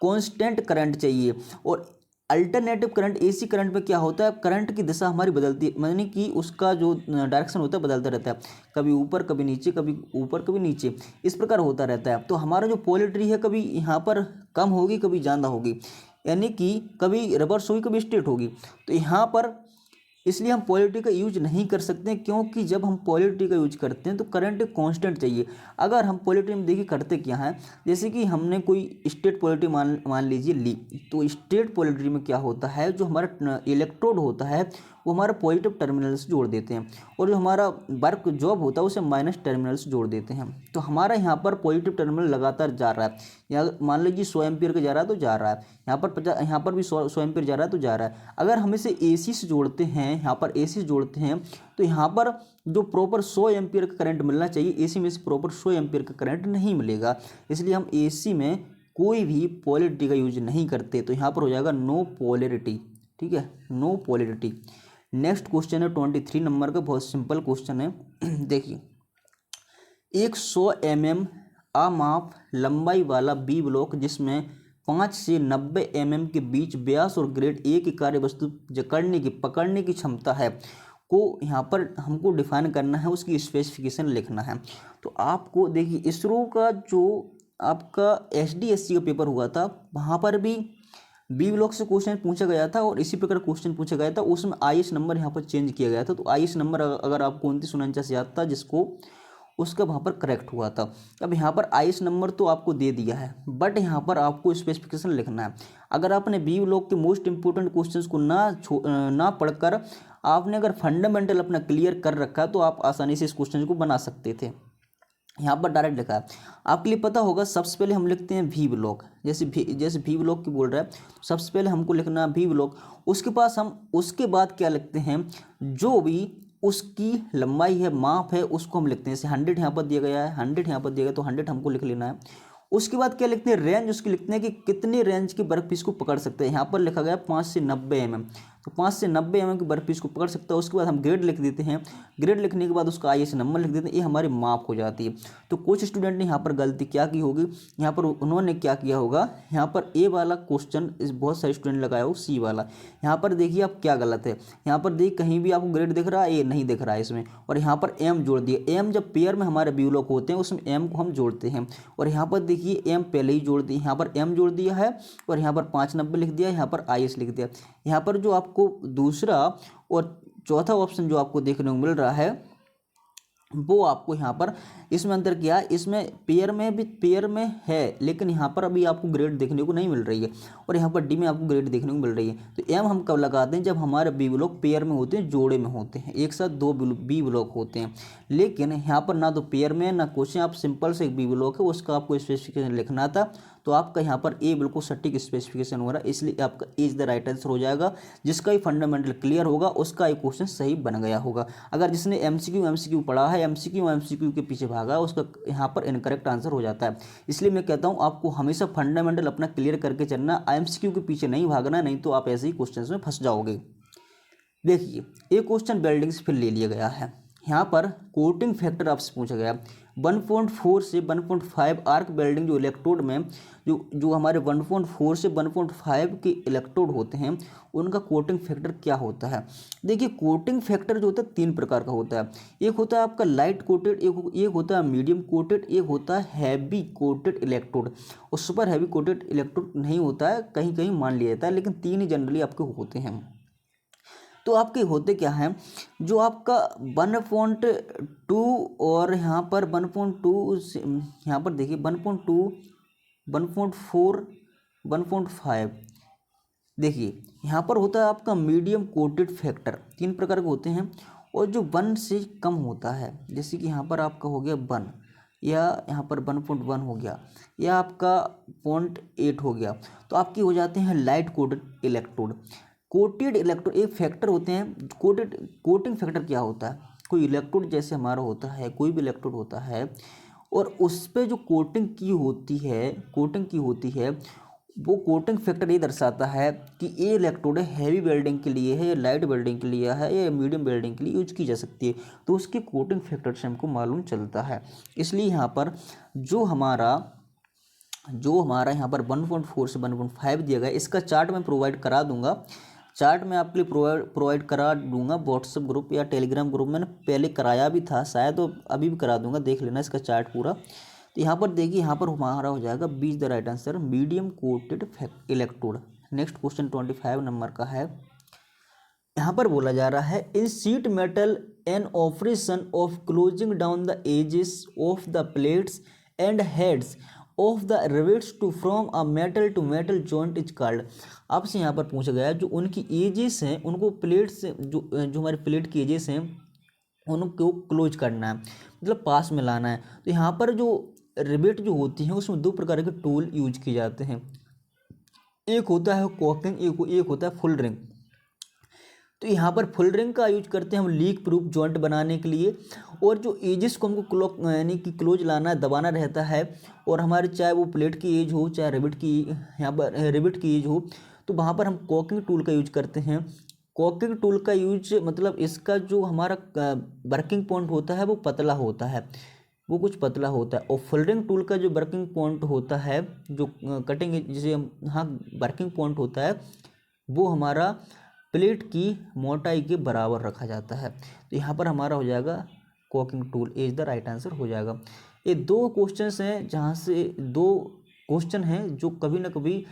कांस्टेंट करंट चाहिए। और अल्टरनेटिव करंट, एसी करंट में क्या होता है, करंट की दिशा हमारी बदलती है, यानी कि उसका जो डायरेक्शन होता है बदलता रहता है, कभी ऊपर कभी नीचे, कभी ऊपर कभी नीचे, इस प्रकार होता रहता है। तो हमारा जो पोलरिटी है कभी यहाँ पर कम होगी, कभी ज़्यादा होगी, यानी कि कभी रिवर्स होगी, कभी स्ट्रेट होगी। तो यहाँ पर इसलिए हम पोलरिटी का यूज नहीं कर सकते हैं, क्योंकि जब हम पोलरिटी का यूज करते हैं तो करंट कांस्टेंट चाहिए। अगर हम पोलरिटी में देखिए करते क्या है, जैसे कि हमने कोई स्टेट पोलरिटी मान लीजिए ली, तो स्टेट पोलरिटी में क्या होता है, जो हमारा इलेक्ट्रोड होता है वो हमारा पॉजिटिव टर्मिनल से जोड़ देते हैं, और जो हमारा वर्क जॉब होता है उसे माइनस टर्मिनल से जोड़ देते हैं। तो हमारा यहाँ पर पॉजिटिव टर्मिनल लगातार जा रहा है, या मान लीजिए 100 एम्पीयर का जा रहा है तो जा रहा है, यहाँ पर भी 100 एम्पीयर जा रहा है तो जा रहा है। अगर हम इसे एसी से जोड़ते हैं, यहाँ पर एसी से जोड़ते हैं, तो यहाँ पर जो प्रॉपर 100 एम्पीयर का करंट मिलना चाहिए, एसी में से प्रॉपर 100 एम्पीयर का करंट नहीं मिलेगा, इसलिए हम एसी में कोई भी पोलरिटी का यूज नहीं करते। तो यहाँ पर हो जाएगा नो पोलरिटी। ठीक है, नो पोलरिटी। नेक्स्ट क्वेश्चन है 23 नंबर का, बहुत सिंपल क्वेश्चन है। देखिए, एक 100 mm माप लंबाई वाला बी ब्लॉक जिसमें 5 से 90 mm के बीच व्यास और ग्रेड ए की कार्य वस्तु पकड़ने की क्षमता है को यहाँ पर हमको डिफाइन करना है, उसकी स्पेसिफिकेशन लिखना है। तो आपको देखिए, इसरो का जो आपका एसडीएससी का पेपर हुआ था, वहाँ पर भी बी ब्लॉक से क्वेश्चन पूछा गया था, और इसी प्रकार क्वेश्चन पूछा गया था। उसमें आईएस नंबर यहाँ पर चेंज किया गया था। तो आईएस नंबर अगर आपको 2949 से याद था, जिसको उसका वहाँ पर करेक्ट हुआ था। अब यहाँ पर आईएस नंबर तो आपको दे दिया है, बट यहाँ पर आपको स्पेसिफिकेशन लिखना है। अगर आपने बी ब्लॉक के मोस्ट इंपोर्टेंट क्वेश्चंस को ना पढ़कर आपने अगर फंडामेंटल अपना क्लियर कर रखा है, तो आप आसानी से इस क्वेश्चन को बना सकते थे। यहाँ पर डायरेक्ट लिखा है, आपके लिए पता होगा। सबसे पहले हम लिखते हैं वी ब्लॉक, जैसे वी ब्लॉक की बोल रहा है, सबसे पहले हमको लिखना है वी ब्लॉक। उसके बाद क्या लिखते हैं, जो भी उसकी लंबाई है, माप है, उसको हम लिखते हैं। जैसे 100 यहाँ पर दिया गया है, 100 यहाँ पर दिया गया, तो 100 हमको लिख लेना है। उसके बाद क्या लिखते हैं, रेंज उसकी लिखते हैं कि कितने रेंज के वर्क पीस को पकड़ सकते हैं। यहाँ पर लिखा गया 5 से 90 mm, तो 5 से 90 mm के वर्क पीस को पकड़ सकता है। उसके बाद हम ग्रेड लिख देते हैं, ग्रेड लिखने के बाद उसका आईएस नंबर लिख देते हैं, ये हमारी माप हो जाती है। तो कुछ स्टूडेंट ने यहाँ पर गलती क्या की होगी, यहाँ पर उन्होंने क्या किया होगा, यहाँ पर ए वाला क्वेश्चन बहुत सारे स्टूडेंट लगाया हो, सी वाला। यहाँ पर देखिए आप क्या गलत है, यहाँ पर देखिए कहीं भी आपको ग्रेड दिख रहा है, ए नहीं दिख रहा है इसमें, और यहाँ पर एम जोड़ दिया। एम जब पेयर में हमारे बी ब्लॉक होते हैं, उसमें एम को हम जोड़ते हैं, और यहाँ पर देखिए एम पहले ही जोड़ दिया, यहाँ पर एम जोड़ दिया है, और यहाँ पर 590 लिख दिया, यहाँ पर आईएस लिख दिया। यहाँ पर जो आपको दूसरा और चौथा ऑप्शन जो आपको देखने को मिल रहा है, वो आपको यहाँ पर इसमें अंतर क्या है, इसमें पेयर में है, लेकिन यहाँ पर अभी आपको ग्रेड देखने को नहीं मिल रही है, और यहाँ पर डी में आपको ग्रेड देखने को मिल रही है। तो एम हम कब लगाते हैं, जब हमारे बी ब्लॉक पेयर में होते हैं, जोड़े में होते हैं, एक साथ दो बी ब्लॉक होते हैं। लेकिन यहाँ पर ना तो पेयर में ना क्वेश्चन, आप सिंपल से एक बी ब्लॉक है उसका आपको स्पेसिफिकेशन लिखना था, तो आपका यहाँ पर ए बिल्कुल सटीक स्पेसिफिकेशन हो रहा है, इसलिए आपका ए इज द राइट आंसर हो जाएगा। जिसका ही फंडामेंटल क्लियर होगा उसका एक क्वेश्चन सही बन गया होगा। अगर जिसने एमसीक्यू पढ़ा है, एमसीक्यू के पीछे भागा, उसका यहाँ पर इनकरेक्ट आंसर हो जाता है। इसलिए मैं कहता हूँ आपको हमेशा फंडामेंटल अपना क्लियर करके चलना, एमसीक्यू के पीछे नहीं भागना, नहीं तो आप ऐसे ही क्वेश्चन में फंस जाओगे। देखिए एक क्वेश्चन वेल्डिंग से फिर ले लिया गया है। यहाँ पर कोटिंग फैक्टर आपसे पूछा गया 1.4 से 1.5 आर्क वेल्डिंग जो इलेक्ट्रोड में जो हमारे 1.4 से 1.5 के इलेक्ट्रोड होते हैं उनका कोटिंग फैक्टर क्या होता है। देखिए कोटिंग फैक्टर जो होता है 3 प्रकार का होता है। एक होता है आपका लाइट कोटेड, एक होता है मीडियम कोटेड, एक होता है हैवी कोटेड इलेक्ट्रोड, और सुपर हैवी कोटेड इलेक्ट्रोड नहीं होता है, कहीं कहीं मान लिया जाता है, लेकिन 3 ही जनरली आपके होते हैं। तो आपके होते क्या हैं, जो आपका 1.2 और यहाँ पर 1.2 से यहाँ पर देखिए 1.2, 1.4, 1.5, देखिए यहाँ पर होता है आपका मीडियम कोटेड फैक्टर, 3 प्रकार के होते हैं, और जो 1 से कम होता है, जैसे कि यहाँ पर आपका हो गया 1, या यहाँ पर 1.1 हो गया, या आपका 0.8 हो गया, तो आपके हो जाते हैं light coated electrode. Coated electrode एक फैक्टर होते हैं। कोटिंग फैक्टर क्या होता है, कोई इलेक्ट्रोड जैसे हमारा होता है, कोई भी इलेक्ट्रोड होता है, और उस पर जो कोटिंग की होती है वो कोटिंग फैक्टर ये दर्शाता है कि ये इलेक्ट्रोड हैवी वेल्डिंग के लिए है, या लाइट वेल्डिंग के लिए है, या मीडियम वेल्डिंग के लिए यूज की जा सकती है, तो उसके कोटिंग फैक्टर से हमको मालूम चलता है। इसलिए यहाँ पर जो हमारा यहाँ पर 1.4 से 1.5 दिया गया, इसका चार्ट मैं प्रोवाइड करा दूंगा, चार्ट मैं आपके लिए प्रोवाइड करा दूंगा व्हाट्सएप ग्रुप या टेलीग्राम ग्रुप में, पहले कराया भी था शायद, तो अभी भी करा दूंगा, देख लेना इसका चार्ट पूरा। तो यहाँ पर देखिए, यहाँ पर हमारा हो जाएगा B is the right answer, medium coated electrode. Next question 25 number का है। यहाँ पर बोला जा रहा है in sheet metal an operation of closing down the edges of the plates and heads of the rivets to from a metal to metal joint is called. आपसे यहाँ पर पूछा गया जो उनकी एजेस हैं, उनको प्लेट से जो हमारे प्लेट की एजेस हैं उनको क्लोज करना है, मतलब पास में लाना है। तो यहाँ पर जो रिवेट जो होती हैं उसमें 2 प्रकार के टूल यूज किए जाते हैं, एक होता है कॉकिंग, एक होता है फुल रिंग। तो यहाँ पर फुल रिंग का यूज करते हैं हम लीक प्रूफ जॉइंट बनाने के लिए, और जो एजेस को हमको यानी कि क्लोज लाना दबाना रहता है, और हमारे चाहे वो प्लेट की एज हो चाहे रिवेट की, यहाँ पर रिवेट की एज हो, तो वहाँ पर हम कॉकिंग टूल का यूज करते हैं। कॉकिंग टूल का यूज मतलब इसका जो हमारा वर्किंग पॉइंट होता है वो पतला होता है, वो कुछ पतला होता है, और फोल्डिंग टूल का जो वर्किंग पॉइंट होता है, जो कटिंग जिसे हम हाँ वर्किंग पॉइंट होता है, वो हमारा प्लेट की मोटाई के बराबर रखा जाता है। तो यहाँ पर हमारा हो जाएगा caulking tool is the right answer हो जाएगा। ये 2 क्वेश्चंस हैं, जहाँ से 2 क्वेश्चन हैं जो कभी ना कभी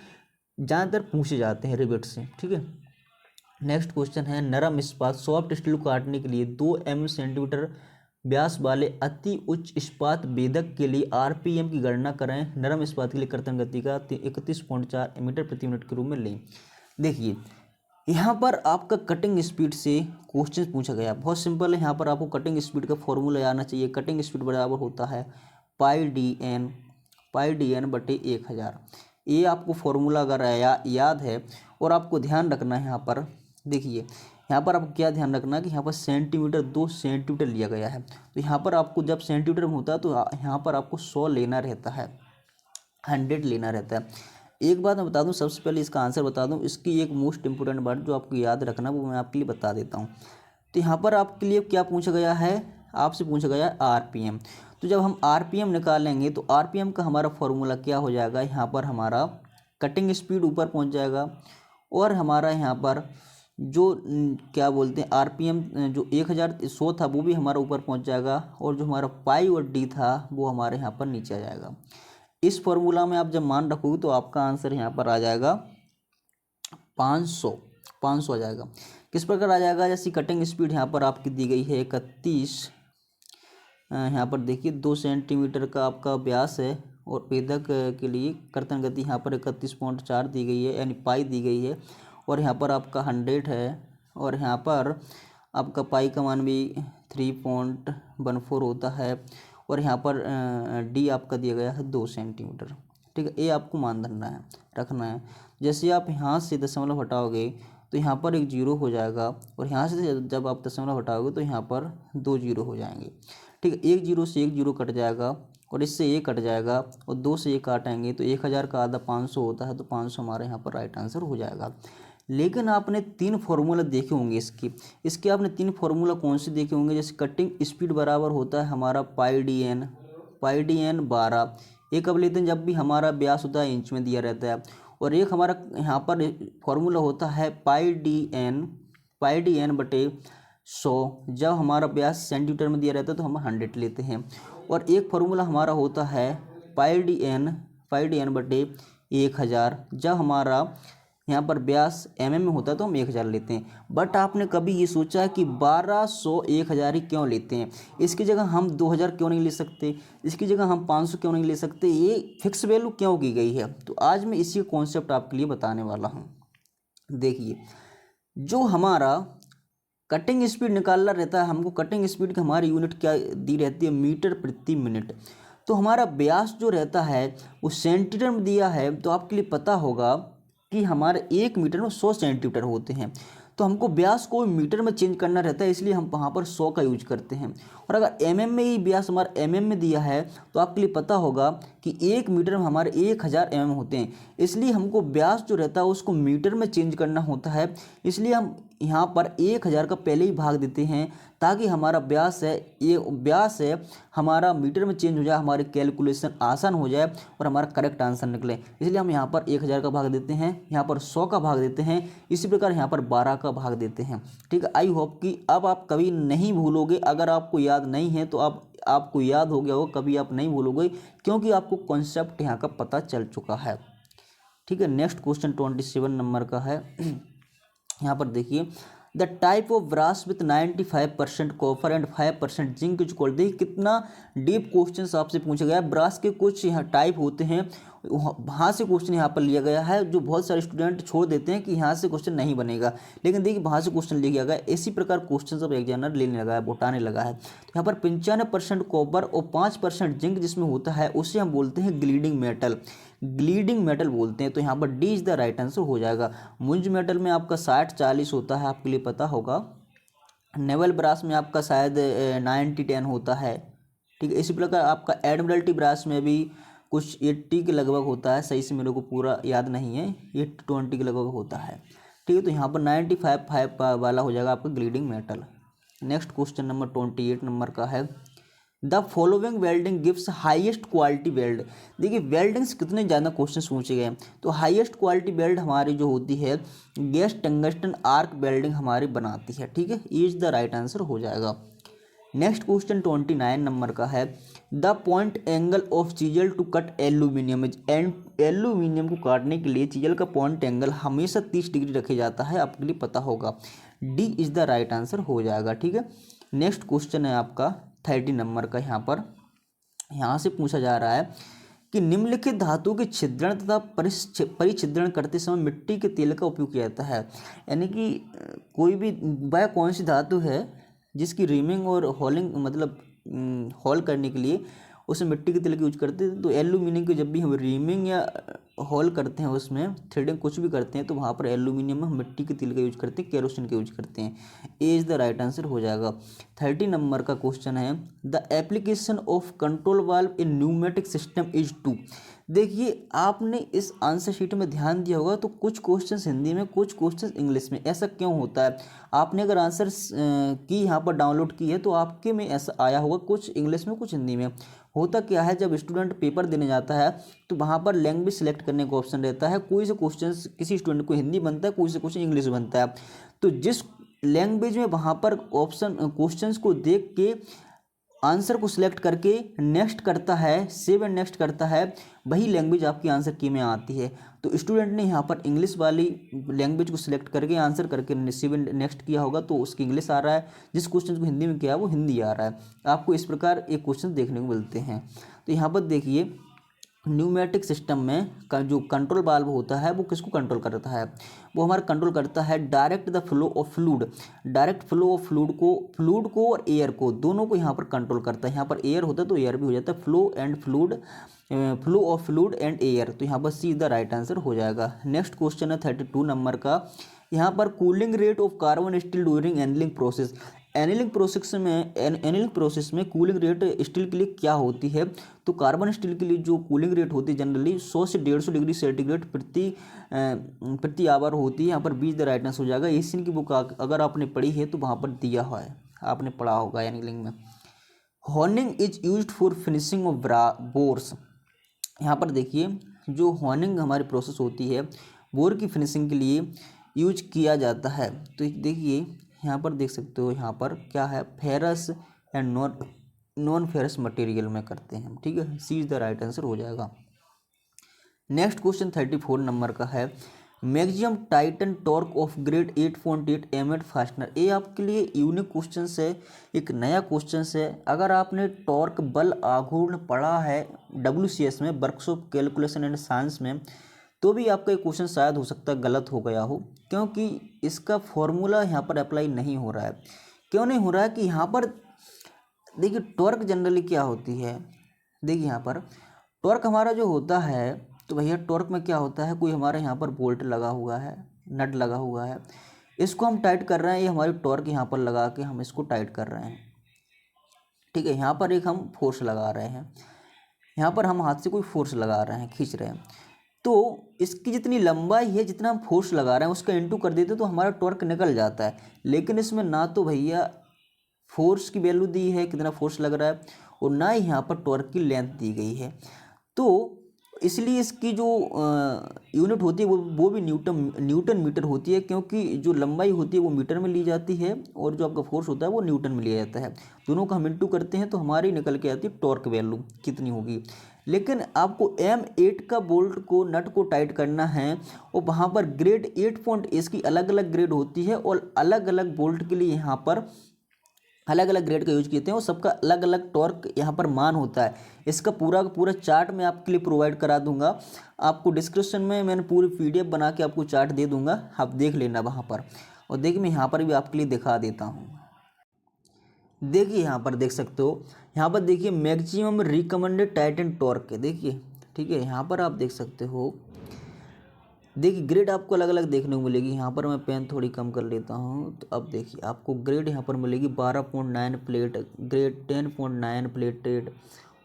ज़्यादातर पूछे जाते हैं रिवेट से, ठीक है। नेक्स्ट क्वेश्चन है नरम इस्पात सॉफ्ट स्टील को काटने के लिए 2 सेंटीमीटर व्यास वाले अति उच्च इस्पात भेदक के लिए आरपीएम की गणना करें। नरम इस्पात के लिए कर्तन गति का 31.4 मीटर प्रति मिनट के रूप में लें। देखिए यहाँ पर आपका कटिंग स्पीड से क्वेश्चन पूछा गया, बहुत सिंपल है। यहाँ पर आपको कटिंग स्पीड का फॉर्मूला आना चाहिए। कटिंग स्पीड बराबर होता है पाई डी एन बटे 1000। ये आपको फॉर्मूला अगर याद है, और आपको ध्यान रखना है यहाँ पर, देखिए यहाँ पर आपको क्या ध्यान रखना है कि यहाँ पर सेंटीमीटर 2 सेंटीमीटर लिया गया है। तो यहाँ पर आपको जब सेंटीमीटर में होता है तो यहाँ पर आपको 100 लेना रहता है, 100 लेना रहता है। एक बात मैं बता दूं, सबसे पहले इसका आंसर बता दूं, इसकी एक मोस्ट इंपॉर्टेंट बात जो आपको याद रखना वो मैं आपके लिए बता देता हूं। तो यहाँ पर आपके लिए क्या पूछा गया है, आपसे पूछा गया है आरपीएम। तो जब हम आरपीएम निकालेंगे तो आरपीएम का हमारा फॉर्मूला क्या हो जाएगा, यहाँ पर हमारा कटिंग स्पीड ऊपर पहुँच जाएगा, और हमारा यहाँ पर जो क्या बोलते हैं आरपीएम जो 1100 था वो भी हमारा ऊपर पहुँच जाएगा, और जो हमारा पाई और डी था वो हमारे यहाँ पर नीचे आ जाएगा। इस फॉर्मूला में आप जब मान रखोगे तो आपका आंसर यहाँ पर आ जाएगा 500 आ जाएगा। किस प्रकार आ जाएगा, जैसी कटिंग स्पीड यहाँ पर आपकी दी गई है 31 यहाँ पर देखिए 2 सेंटीमीटर का आपका व्यास है और भेदक के लिए कर्तन गति यहाँ पर 31.4 दी गई है, यानी पाई दी गई है। और यहाँ पर आपका 100 है और यहाँ पर आपका पाई का मान भी 3.14 होता है। और यहाँ पर डी आपका दिया गया है 2 सेंटीमीटर। ठीक है, ये आपको मान रखना है। जैसे आप यहाँ से दशमलव हटाओगे तो यहाँ पर एक जीरो हो जाएगा और यहाँ से जब आप दशमलव हटाओगे तो यहाँ पर 2 जीरो हो जाएंगे। ठीक है, एक जीरो से एक जीरो कट जाएगा और इससे ये कट जाएगा और 2 से ये काटेंगे तो 1000 का आधा 500 होता है, तो 500 हमारे यहाँ पर राइट आंसर हो जाएगा। लेकिन आपने 3 फार्मूला देखे होंगे इसके आपने 3 फार्मूला कौन से देखे होंगे? जैसे कटिंग स्पीड बराबर होता है हमारा पाई डी एन 12। एक अब लेते हैं जब भी हमारा व्यास होता है इंच में दिया रहता है। और एक हमारा यहाँ पर फार्मूला होता है पाई डी एन बटे 100, जब हमारा व्यास सेंटीमीटर में दिया रहता है तो हम 100 लेते हैं। और एक फार्मूला हमारा होता है पाई डी एन बटे 1000, जब हमारा यहाँ पर व्यास mm में होता है तो हम 1000 लेते हैं। बट आपने कभी ये सोचा है कि 1200 1000 ही क्यों लेते हैं? इसकी जगह हम 2000 क्यों नहीं ले सकते? इसकी जगह हम 500 क्यों नहीं ले सकते? ये फिक्स वैल्यू क्यों की गई है? तो आज मैं इसी कॉन्सेप्ट आपके लिए बताने वाला हूँ। देखिए, जो हमारा कटिंग स्पीड निकालना रहता है, हमको कटिंग स्पीड की हमारी यूनिट क्या दी रहती है? मीटर प्रति मिनट। तो हमारा व्यास जो रहता है वो सेंटीमीटर में दिया है, तो आपके लिए पता होगा कि हमारे 1 मीटर में 100 सेंटीमीटर होते हैं। तो हमको व्यास को मीटर में चेंज करना रहता है, इसलिए हम वहाँ पर 100 का यूज करते हैं। और अगर mm में ही व्यास हमारा mm में दिया है तो आपके लिए पता होगा कि 1 मीटर में हमारे 1000 mm होते हैं। इसलिए हमको व्यास जो रहता है उसको मीटर में चेंज करना होता है, इसलिए हम यहाँ पर 1000 का पहले ही भाग देते हैं ताकि हमारा व्यास है हमारा मीटर में चेंज हो जाए, हमारी कैलकुलेशन आसान हो जाए और हमारा करेक्ट आंसर निकले। इसलिए हम यहाँ पर 1000 का भाग देते हैं, यहाँ पर 100 का भाग देते हैं, इसी प्रकार यहाँ पर 12 का भाग देते हैं। ठीक है, आई होप कि अब आप कभी नहीं भूलोगे। अगर आपको याद नहीं है तो आपको याद हो गया हो, कभी आप नहीं भूलोगे क्योंकि आपको कॉन्सेप्ट यहाँ का पता चल चुका है। ठीक है, नेक्स्ट क्वेश्चन 27 नंबर का है। यहाँ पर देखिए, the type of brass with 95% copper and 5% zinc is called. देखिए कितना डीप क्वेश्चन आपसे पूछा गया है। ब्रास के कुछ यहाँ टाइप होते हैं, वहाँ से क्वेश्चन यहाँ पर लिया गया है, जो बहुत सारे स्टूडेंट छोड़ देते हैं कि यहाँ से क्वेश्चन नहीं बनेगा, लेकिन देखिए वहाँ से क्वेश्चन लिया गया है। इसी प्रकार क्वेश्चन सब एग्जामिनर लेने लगा है, उठाने लगा है। तो यहाँ पर 95% कॉपर और 5% जिंक जिसमें होता है उसे हम बोलते हैं ग्लीडिंग मेटल बोलते हैं। तो यहाँ पर D is the right answer हो जाएगा। मुंज मेटल में आपका 60-40 होता है, आपके लिए पता होगा। नेवल ब्रास में आपका शायद 90-10 होता है। ठीक है, इसी प्रकार आपका एडमिरल्टी ब्रास में भी कुछ 80 के लगभग होता है, सही से मेरे को पूरा याद नहीं है, 80-20 के लगभग होता है। ठीक है, तो यहाँ पर 95 वाला हो जाएगा आपका ग्लीडिंग metal. Next question number 28 number का है, the following welding gives highest quality weld. देखिए वेल्डिंग से कितने ज़्यादा क्वेश्चन पूछे गए हैं। तो हाईएस्ट क्वालिटी वेल्ड हमारी जो होती है गैस टंगस्टन आर्क वेल्डिंग हमारी बनाती है। ठीक है, इज द राइट आंसर हो जाएगा। नेक्स्ट क्वेश्चन 29 नंबर का है, the point angle of chisel to cut aluminium. Aluminium को काटने के लिए चीजल का पॉइंट एंगल हमेशा 30 डिग्री रखे जाता है, आपके लिए पता होगा। D is the right answer हो जाएगा। ठीक है, नेक्स्ट क्वेश्चन है आपका 30 नंबर का। यहाँ से पूछा जा रहा है कि निम्नलिखित धातु के छिद्रण तथा परिछिद्रण करते समय मिट्टी के तेल का उपयोग किया जाता है। यानी कि कोई भी वह कौन सी धातु है जिसकी रीमिंग और हॉलिंग मतलब हॉल करने के लिए उसे मिट्टी के तेल का यूज करते हैं। तो एल्यूमिनियम की जब भी हम रीमिंग या हॉल करते हैं, उसमें थ्रेडिंग कुछ भी करते हैं, तो वहाँ पर एल्यूमिनियम में हम मिट्टी के तेल का यूज करते हैं, केरोसिन का यूज करते हैं। A is the right answer हो जाएगा। 30 नंबर का क्वेश्चन है, the application of control valve in pneumatic system is to. देखिए आपने इस आंसर शीट में ध्यान दिया होगा तो कुछ क्वेश्चंस हिंदी में, कुछ क्वेश्चंस इंग्लिश में। ऐसा क्यों होता है? आपने अगर आंसर की यहाँ पर डाउनलोड की है तो आपके में ऐसा आया होगा, कुछ इंग्लिश में कुछ हिंदी में। होता क्या है, जब स्टूडेंट पेपर देने जाता है तो वहाँ पर लैंग्वेज सेलेक्ट करने का ऑप्शन रहता है। कोई से क्वेश्चन किसी स्टूडेंट को हिंदी बनता है, कोई से क्वेश्चन इंग्लिश बनता है। तो जिस लैंग्वेज में वहाँ पर ऑप्शन क्वेश्चंस को देख के आंसर को सिलेक्ट करके नेक्स्ट करता है, सेव एंड नेक्स्ट करता है, वही लैंग्वेज आपकी आंसर की में आती है। तो स्टूडेंट ने यहाँ पर इंग्लिश वाली लैंग्वेज को सिलेक्ट करके आंसर करके सेव एंड नेक्स्ट किया होगा तो उसकी इंग्लिश आ रहा है, जिस क्वेश्चन को हिंदी में किया है वो हिंदी आ रहा है। आपको इस प्रकार एक क्वेश्चन देखने को मिलते हैं। तो यहाँ पर देखिए न्यूमेटिक सिस्टम में का जो कंट्रोल वाल्व होता है वो किसको कंट्रोल करता है, वो हमारा कंट्रोल करता है direct the flow of fluid, direct flow of fluid को और एयर को, दोनों को यहाँ पर कंट्रोल करता है। यहाँ पर एयर होता है तो एयर भी हो जाता है, flow of fluid and air. तो यहाँ पर सी द राइट आंसर हो जाएगा। नेक्स्ट क्वेश्चन है 32 नंबर का। यहाँ पर cooling rate of carbon steel during annealing process, annealing process में कूलिंग रेट स्टील के लिए क्या होती है। तो कार्बन स्टील के लिए जो कूलिंग रेट होती है जनरली 100 से 150 डिग्री सेंटीग्रेड प्रति आवर होती है। यहाँ पर 20 द राइट आंसर हो जाएगा। एशियन की बुक अगर आपने पढ़ी है तो वहाँ पर दिया हुआ है, आपने पढ़ा होगा एनिलिंग में। Horning is used for finishing of bourse. यहाँ पर देखिए जो हॉर्निंग हमारी प्रोसेस होती है बोर की फिनिशिंग के लिए यूज किया जाता है। तो देखिए यहाँ पर देख सकते हो, यहाँ पर क्या है, ferrous and non ferrous material में करते हैं, ठीक है। C is the right answer हो जाएगा। नेक्स्ट क्वेश्चन 34 नंबर का है। Maximum tighten torque of grade 8.8 M fastener. ये आपके लिए यूनिक क्वेश्चन है, एक नया क्वेश्चन है। अगर आपने टॉर्क बल आघूर्ण पढ़ा है WCS में, वर्कशॉप कैलकुलेशन एंड साइंस में, तो भी आपका ये क्वेश्चन शायद हो सकता है गलत हो गया हो, क्योंकि इसका फॉर्मूला यहाँ पर अप्लाई नहीं हो रहा है। क्यों नहीं हो रहा है कि यहाँ पर देखिए टॉर्क जनरली क्या होती है, देखिए यहाँ पर टॉर्क हमारा जो होता है, तो भैया टॉर्क में क्या होता है, कोई हमारे यहाँ पर बोल्ट लगा हुआ है, नट लगा हुआ है, इसको हम टाइट कर रहे हैं, ये हमारी टॉर्क यहाँ पर लगा के हम इसको टाइट कर रहे हैं, ठीक है। यहाँ पर एक हम फोर्स लगा रहे हैं, यहाँ पर हम हाथ से कोई फोर्स लगा रहे हैं, खींच रहे हैं, तो इसकी जितनी लंबाई है, जितना हम फोर्स लगा रहे हैं उसका इंटू कर देते तो हमारा टॉर्क निकल जाता है। लेकिन इसमें ना तो भैया फोर्स की वैल्यू दी है कितना फोर्स लग रहा है, और ना ही यहाँ पर टॉर्क की लेंथ दी गई है। तो इसलिए इसकी जो यूनिट होती है वो भी न्यूटन मीटर होती है, क्योंकि जो लंबाई होती है वो मीटर में ली जाती है और जो आपका फोर्स होता है वो न्यूटन में लिया जाता है। दोनों का हम इंटू करते हैं तो हमारी निकल के आती है टॉर्क वैल्यू कितनी होगी। लेकिन आपको M8 का बोल्ट को नट को टाइट करना है और वहाँ पर ग्रेड 8 इसकी अलग अलग ग्रेड होती है और अलग अलग बोल्ट के लिए यहाँ पर अलग अलग ग्रेड का यूज करते हैं और सबका अलग अलग टॉर्क यहाँ पर मान होता है। इसका पूरा का पूरा चार्ट मैं आपके लिए प्रोवाइड करा दूंगा, आपको डिस्क्रिप्शन में मैंने पूरी PDF बना के आपको चार्ट दे दूंगा, आप देख लेना वहाँ पर। और देखिए मैं यहाँ पर भी आपके लिए दिखा देता हूँ, देखिए यहाँ पर देख सकते हो, यहाँ पर देखिए मैक्सिमम रिकमेंडेड टाइटन टॉर्क है, देखिए ठीक है। यहाँ पर आप देख सकते हो, देखिए ग्रेड आपको अलग अलग देखने को मिलेगी। यहाँ पर मैं पेन थोड़ी कम कर लेता हूँ, तो अब देखिए आपको ग्रेड यहाँ पर मिलेगी 12.9 plate, grade 10.9 plated,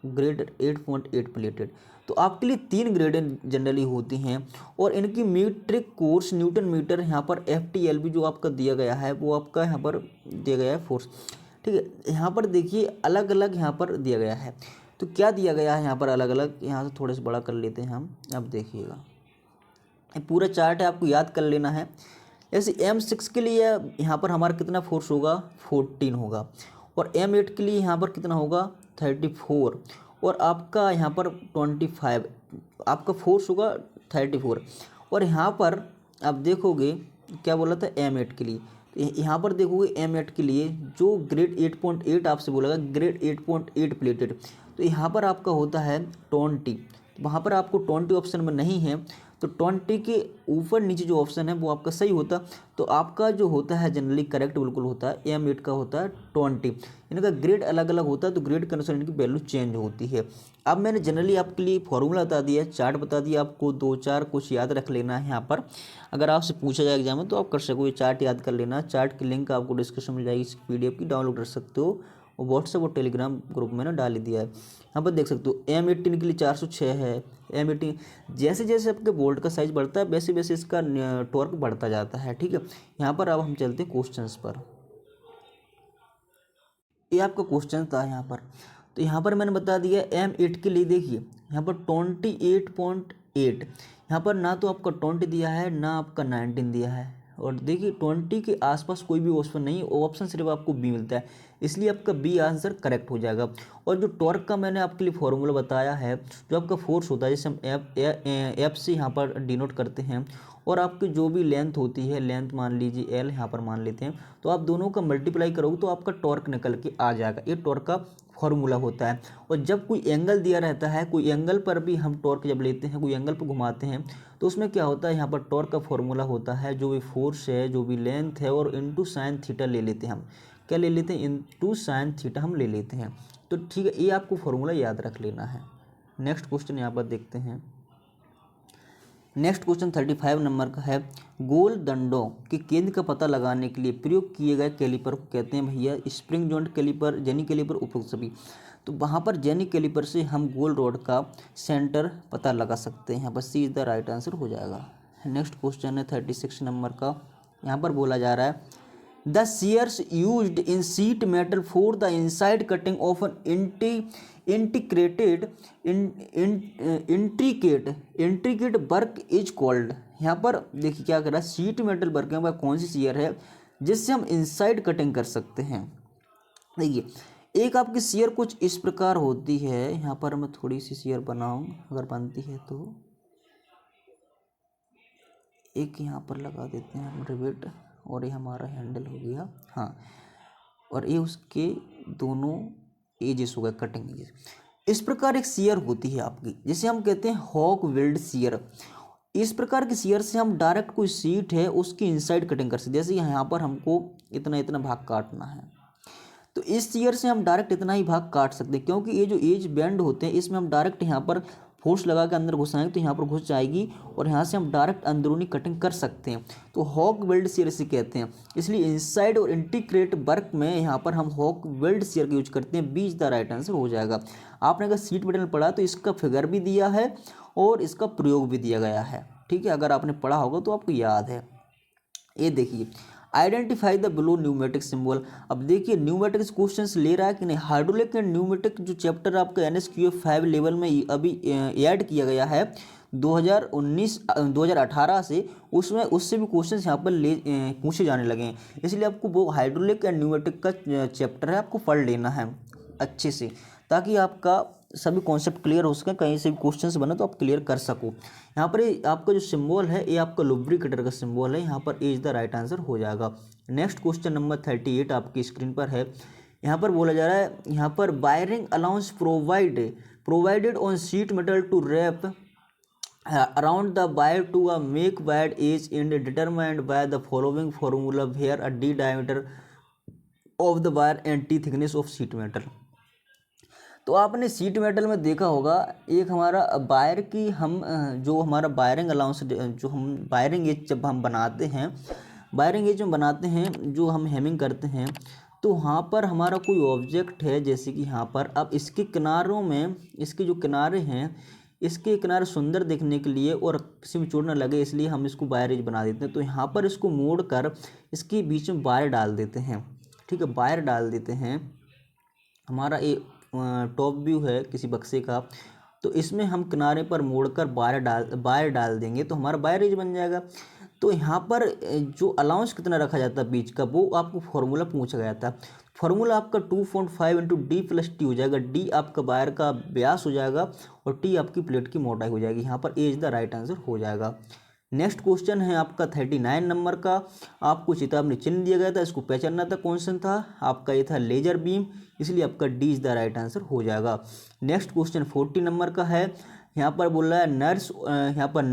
grade 8.8 plated. तो आपके लिए 3 ग्रेड जनरली होती हैं और इनकी मीट्रिक कोर्स न्यूटन मीटर, यहाँ पर FTLB जो आपका दिया गया है वो आपका यहाँ पर दिया गया है फोर्स, ठीक है। यहाँ पर देखिए अलग अलग यहाँ पर दिया गया है, तो क्या दिया गया है यहाँ पर अलग अलग, यहाँ से थोड़े से बड़ा कर लेते हैं हम। अब देखिएगा पूरा चार्ट है, आपको याद कर लेना है। जैसे M6 के लिए यहाँ पर हमारा कितना फोर्स होगा, 14 होगा, और M8 के लिए यहाँ पर कितना होगा, 34, और आपका यहाँ पर 25 आपका फोर्स होगा 34। और यहाँ पर आप देखोगे क्या बोला था M8 के लिए, तो यहाँ पर देखोगे M8 के लिए जो ग्रेड 8.8 आपसे बोलेगा, ग्रेड 8.8 प्लेटेड, तो यहाँ पर आपका होता है 20, वहाँ पर आपको 20 ऑप्शन में नहीं है, तो 20 के ऊपर नीचे जो ऑप्शन है वो आपका सही होता। तो आपका जो होता है जनरली करेक्ट बिल्कुल होता है, M8 का होता है 20। इनका ग्रेड अलग अलग होता है तो ग्रेड के अनुसार इनकी वैल्यू चेंज होती है। अब मैंने जनरली आपके लिए फॉर्मूला बता दिया, चार्ट बता दिया, आपको 2-4 कुछ याद रख लेना है। यहाँ पर अगर आपसे पूछा जाए एग्जाम में तो आप कर सको, ये चार्ट याद कर लेना। चार्ट की लिंक आपको डिस्क्रिप्शन में मिल जाएगी, इस PDF की डाउनलोड कर सकते हो और व्हाट्सएप और टेलीग्राम ग्रुप में ना डाल दिया है। यहाँ पर देख सकते हो M18 के लिए 406 है। M18 जैसे जैसे आपके बोल्ट का साइज बढ़ता है वैसे वैसे इसका टॉर्क बढ़ता जाता है, ठीक है। यहाँ पर अब हम चलते हैं क्वेश्चंस पर। ये आपका क्वेश्चन था यहाँ पर, तो यहाँ पर मैंने बता दिया M8 के लिए। देखिए यहाँ पर 28.8, यहाँ पर ना तो आपका 20 दिया है ना आपका 19 दिया है, और देखिए 20 के आसपास कोई भी ऑप्शन नहीं, ऑप्शन सिर्फ आपको B मिलता है। इसलिए आपका बी आंसर करेक्ट हो जाएगा। और जो टॉर्क का मैंने आपके लिए फॉर्मूला बताया है, जो आपका फोर्स होता है, जैसे हम एफ से यहाँ पर डिनोट करते हैं, और आपकी जो भी लेंथ होती है, लेंथ मान लीजिए एल यहाँ पर मान लेते हैं, तो आप दोनों का मल्टीप्लाई करोगे तो आपका टॉर्क निकल के आ जाएगा। ये टॉर्क का फॉर्मूला होता है। और जब कोई एंगल दिया रहता है, कोई एंगल पर भी हम टॉर्क जब लेते हैं, कोई एंगल पर घुमाते हैं, तो उसमें क्या होता है, यहाँ पर टॉर्क का फॉर्मूला होता है, जो भी फोर्स है, जो भी लेंथ है, और इनटू साइन थीटा ले लेते हैं हम। क्या ले लेते हैं? इनटू साइन थीटा हम ले लेते हैं। तो ठीक है, ये आपको फॉर्मूला याद रख लेना है। नेक्स्ट क्वेश्चन यहाँ पर देखते हैं। नेक्स्ट क्वेश्चन 35 नंबर का है, गोल दंडों के केंद्र का पता लगाने के लिए प्रयोग किए गए कैलिपर को कहते हैं भैया spring joint caliper, jenny caliper, उपयुक्त सभी। तो वहाँ पर जेनी कैलिपर से हम गोल रॉड का सेंटर पता लगा सकते हैं। यहाँ पर सी इज द राइट आंसर हो जाएगा। नेक्स्ट क्वेश्चन है 36 नंबर का। यहाँ पर बोला जा रहा है, the shears used in sheet metal for the inside cutting of an intricate work is called। यहाँ पर देखिए क्या कर रहा है, शीट मेटल वर्क में कौन सी shear है जिससे हम इनसाइड कटिंग कर सकते हैं। देखिए एक आपकी shear कुछ इस प्रकार होती है। यहाँ पर मैं थोड़ी सी shear बनाऊँ, अगर बनती है तो एक यहाँ पर लगा देते हैं हम रिवेट, और ये हमारा हैंडल हो गया। हाँ, और ये उसके दोनों एजेस हो गए, कटिंग एजेस। इस प्रकार एक शेयर होती है आपकी, जिसे हम कहते हैं हॉक वेल्ड शेयर। इस प्रकार की शेयर से हम डायरेक्ट कोई शीट है उसकी इनसाइड कटिंग कर सकते हैं। जैसे यहाँ पर हमको इतना इतना भाग काटना है, तो इस शेयर से हम डायरेक्ट इतना ही भाग काट सकते हैं, क्योंकि ये जो एज बेंड होते हैं इसमें हम डायरेक्ट यहाँ पर फोर्स लगा के अंदर घुसाएंगे तो यहाँ पर घुस जाएगी, और यहाँ से हम डायरेक्ट अंदरूनी कटिंग कर सकते हैं। तो हॉक वेल्ड शेयर इसे कहते हैं। इसलिए इनसाइड और इंटीग्रेट वर्क में यहाँ पर हम हॉक वेल्ड शेयर का यूज करते हैं। B is the right answer हो जाएगा। आपने अगर सीट मेटल पढ़ा तो इसका फिगर भी दिया है और इसका प्रयोग भी दिया गया है। ठीक है, अगर आपने पढ़ा होगा तो आपको याद है। ये देखिए, identify the below pneumatic symbol. अब देखिए न्यूमेटिक्स क्वेश्चंस ले रहा है कि नहीं। हाइड्रोलिक एंड न्यूमेटिक जो चैप्टर आपका NSQF 5 लेवल में अभी ऐड किया गया है 2018 से, उसमें उससे भी क्वेश्चंस यहाँ पर पूछे जाने लगे हैं। इसलिए आपको वो हाइड्रोलिक एंड न्यूमेटिक का चैप्टर है, आपको पढ़ लेना है अच्छे से, ताकि आपका सभी कॉन्सेप्ट क्लियर हो सके। कहीं से भी क्वेश्चंस बने तो आप क्लियर कर सको। यहाँ पर आपका जो सिंबल है ये आपका लुब्रिकेटर का सिंबल है। यहाँ पर ए इज द राइट आंसर हो जाएगा। नेक्स्ट क्वेश्चन नंबर 38 आपकी स्क्रीन पर है। यहाँ पर बोला जा रहा है, यहाँ पर wiring allowance provided on sheet metal to wrap around the wire to a make wire edge and determined by the following formula where a d diameter of the wire and t thickness of sheet metal। तो आपने seat metal में देखा होगा, एक हमारा wire की हम जो हमारा वायरिंग अलाउंस, जो हम वायरिंग एज जब हम बनाते हैं, वायरिंग एज में बनाते हैं, जो हम हेमिंग करते हैं, तो वहाँ पर हमारा कोई ऑब्जेक्ट है, जैसे कि यहाँ पर अब इसके किनारों में, इसके जो किनारे हैं, इसके किनारे सुंदर दिखने के लिए और किसी में चोट न लगे इसलिए हम इसको वायर एज बना देते हैं। तो यहाँ पर इसको मोड़ कर इसके बीच में वायर डाल देते हैं। ठीक है, वायर डाल देते हैं। हमारा ये टॉप व्यू है किसी बक्से का, तो इसमें हम किनारे पर मोड़कर वायर डाल देंगे तो हमारा वायर एज बन जाएगा। तो यहाँ पर जो अलाउंस कितना रखा जाता है बीच का, वो आपको फॉर्मूला पूछा गया था। फॉर्मूला आपका 2.5 इंटू डी प्लस टी हो जाएगा। डी आपका वायर का व्यास हो जाएगा और टी आपकी प्लेट की मोटाई हो जाएगी। यहाँ पर ए इज द राइट आंसर हो जाएगा। नेक्स्ट क्वेश्चन है आपका 39 नंबर का। आपको किताब में चिन्ह दिया गया था, इसको पहचानना था कौन सा था आपका, ये था लेजर बीम, इसलिए आपका D is the right answer हो जाएगा। नेक्स्ट क्वेश्चन 40 नंबर का है। यहाँ पर बोल रहा है नर्स, यहाँ पर